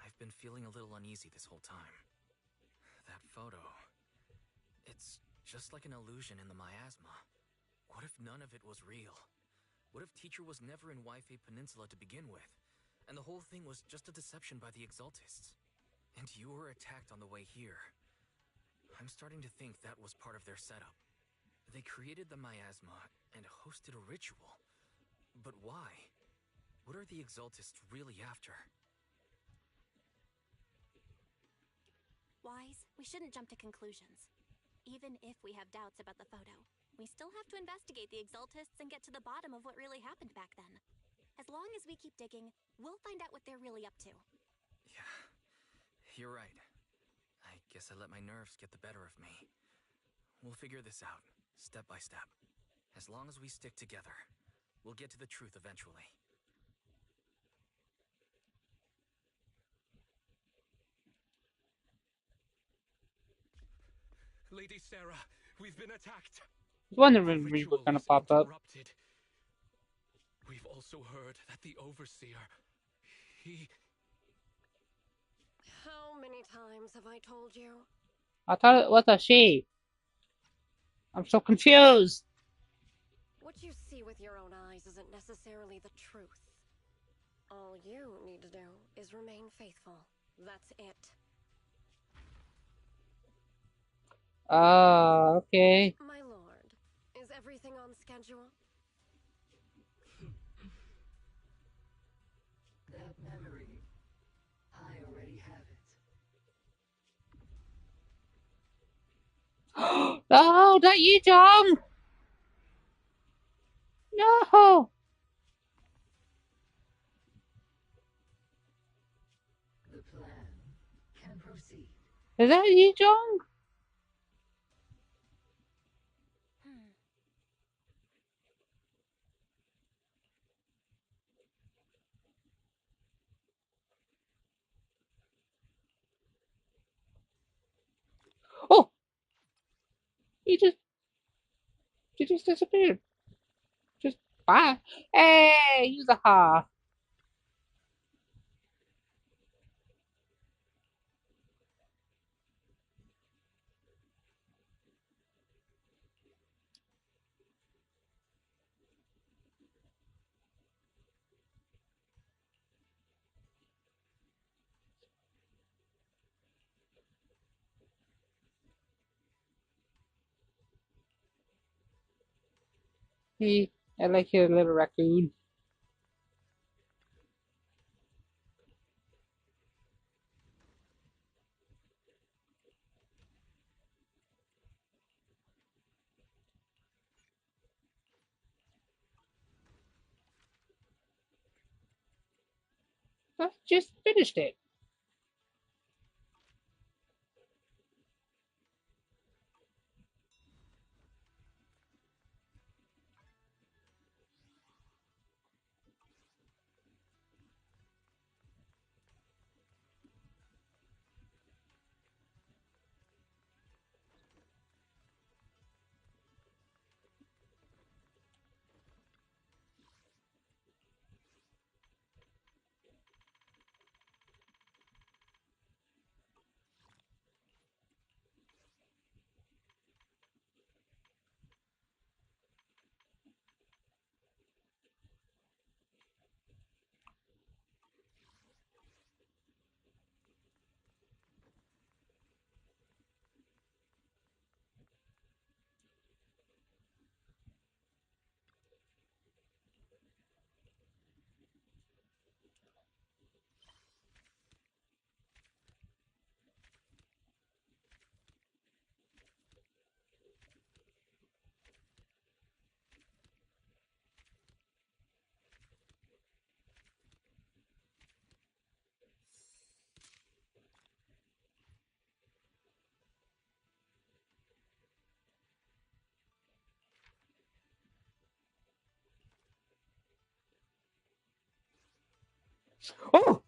I've been feeling a little uneasy this whole time. That photo, it's just like an illusion in the miasma. What if none of it was real? What if teacher was never in Yunque Peninsula to begin with, and the whole thing was just a deception by the Exaltists? And you were attacked on the way here. I'm starting to think that was part of their setup. They created the miasma and hosted a ritual. But why? What are the Exaltists really after? Wise, we shouldn't jump to conclusions. Even if we have doubts about the photo, we still have to investigate the Exaltists and get to the bottom of what really happened back then. As long as we keep digging, we'll find out what they're really up to. Yeah, you're right. I guess I let my nerves get the better of me. We'll figure this out, step by step. As long as we stick together, We'll get to the truth eventually. Lady Sarah, we've been attacked. I was wondering when Reed was gonna pop up. We've also heard that the Overseer, he... How many times have I told you? I thought it was a she. I'm so confused. What you see with your own eyes isn't necessarily the truth. All you need to do is remain faithful. That's it. Okay. My lord, is everything on schedule? That memory, I already have it. No, not Yi Jong. No. The plan can proceed. Is that Yi Jong? Oh, he just disappeared. Just bye. Hey, use a ha. I like your little raccoon. I just finished it. Oh.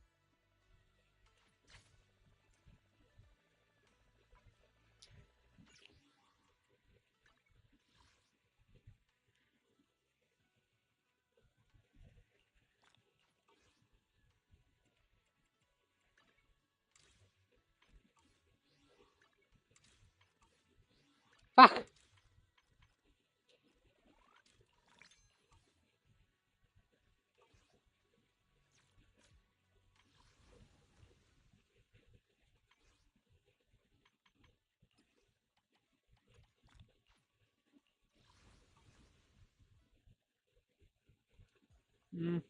Fuck. Mm.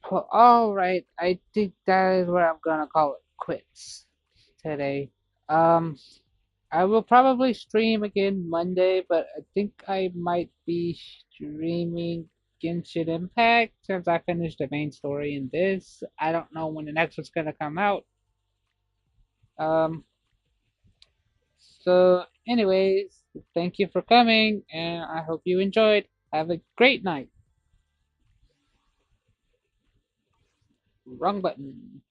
Well, all right. I think that is where I'm gonna call it quits today. Um, I will probably stream again Monday, but I think I might be streaming Genshin Impact since I finished the main story in this. I don't know when the next one's gonna come out. Um, so anyways, thank you for coming, and I hope you enjoyed. Have a great night. Wrong button.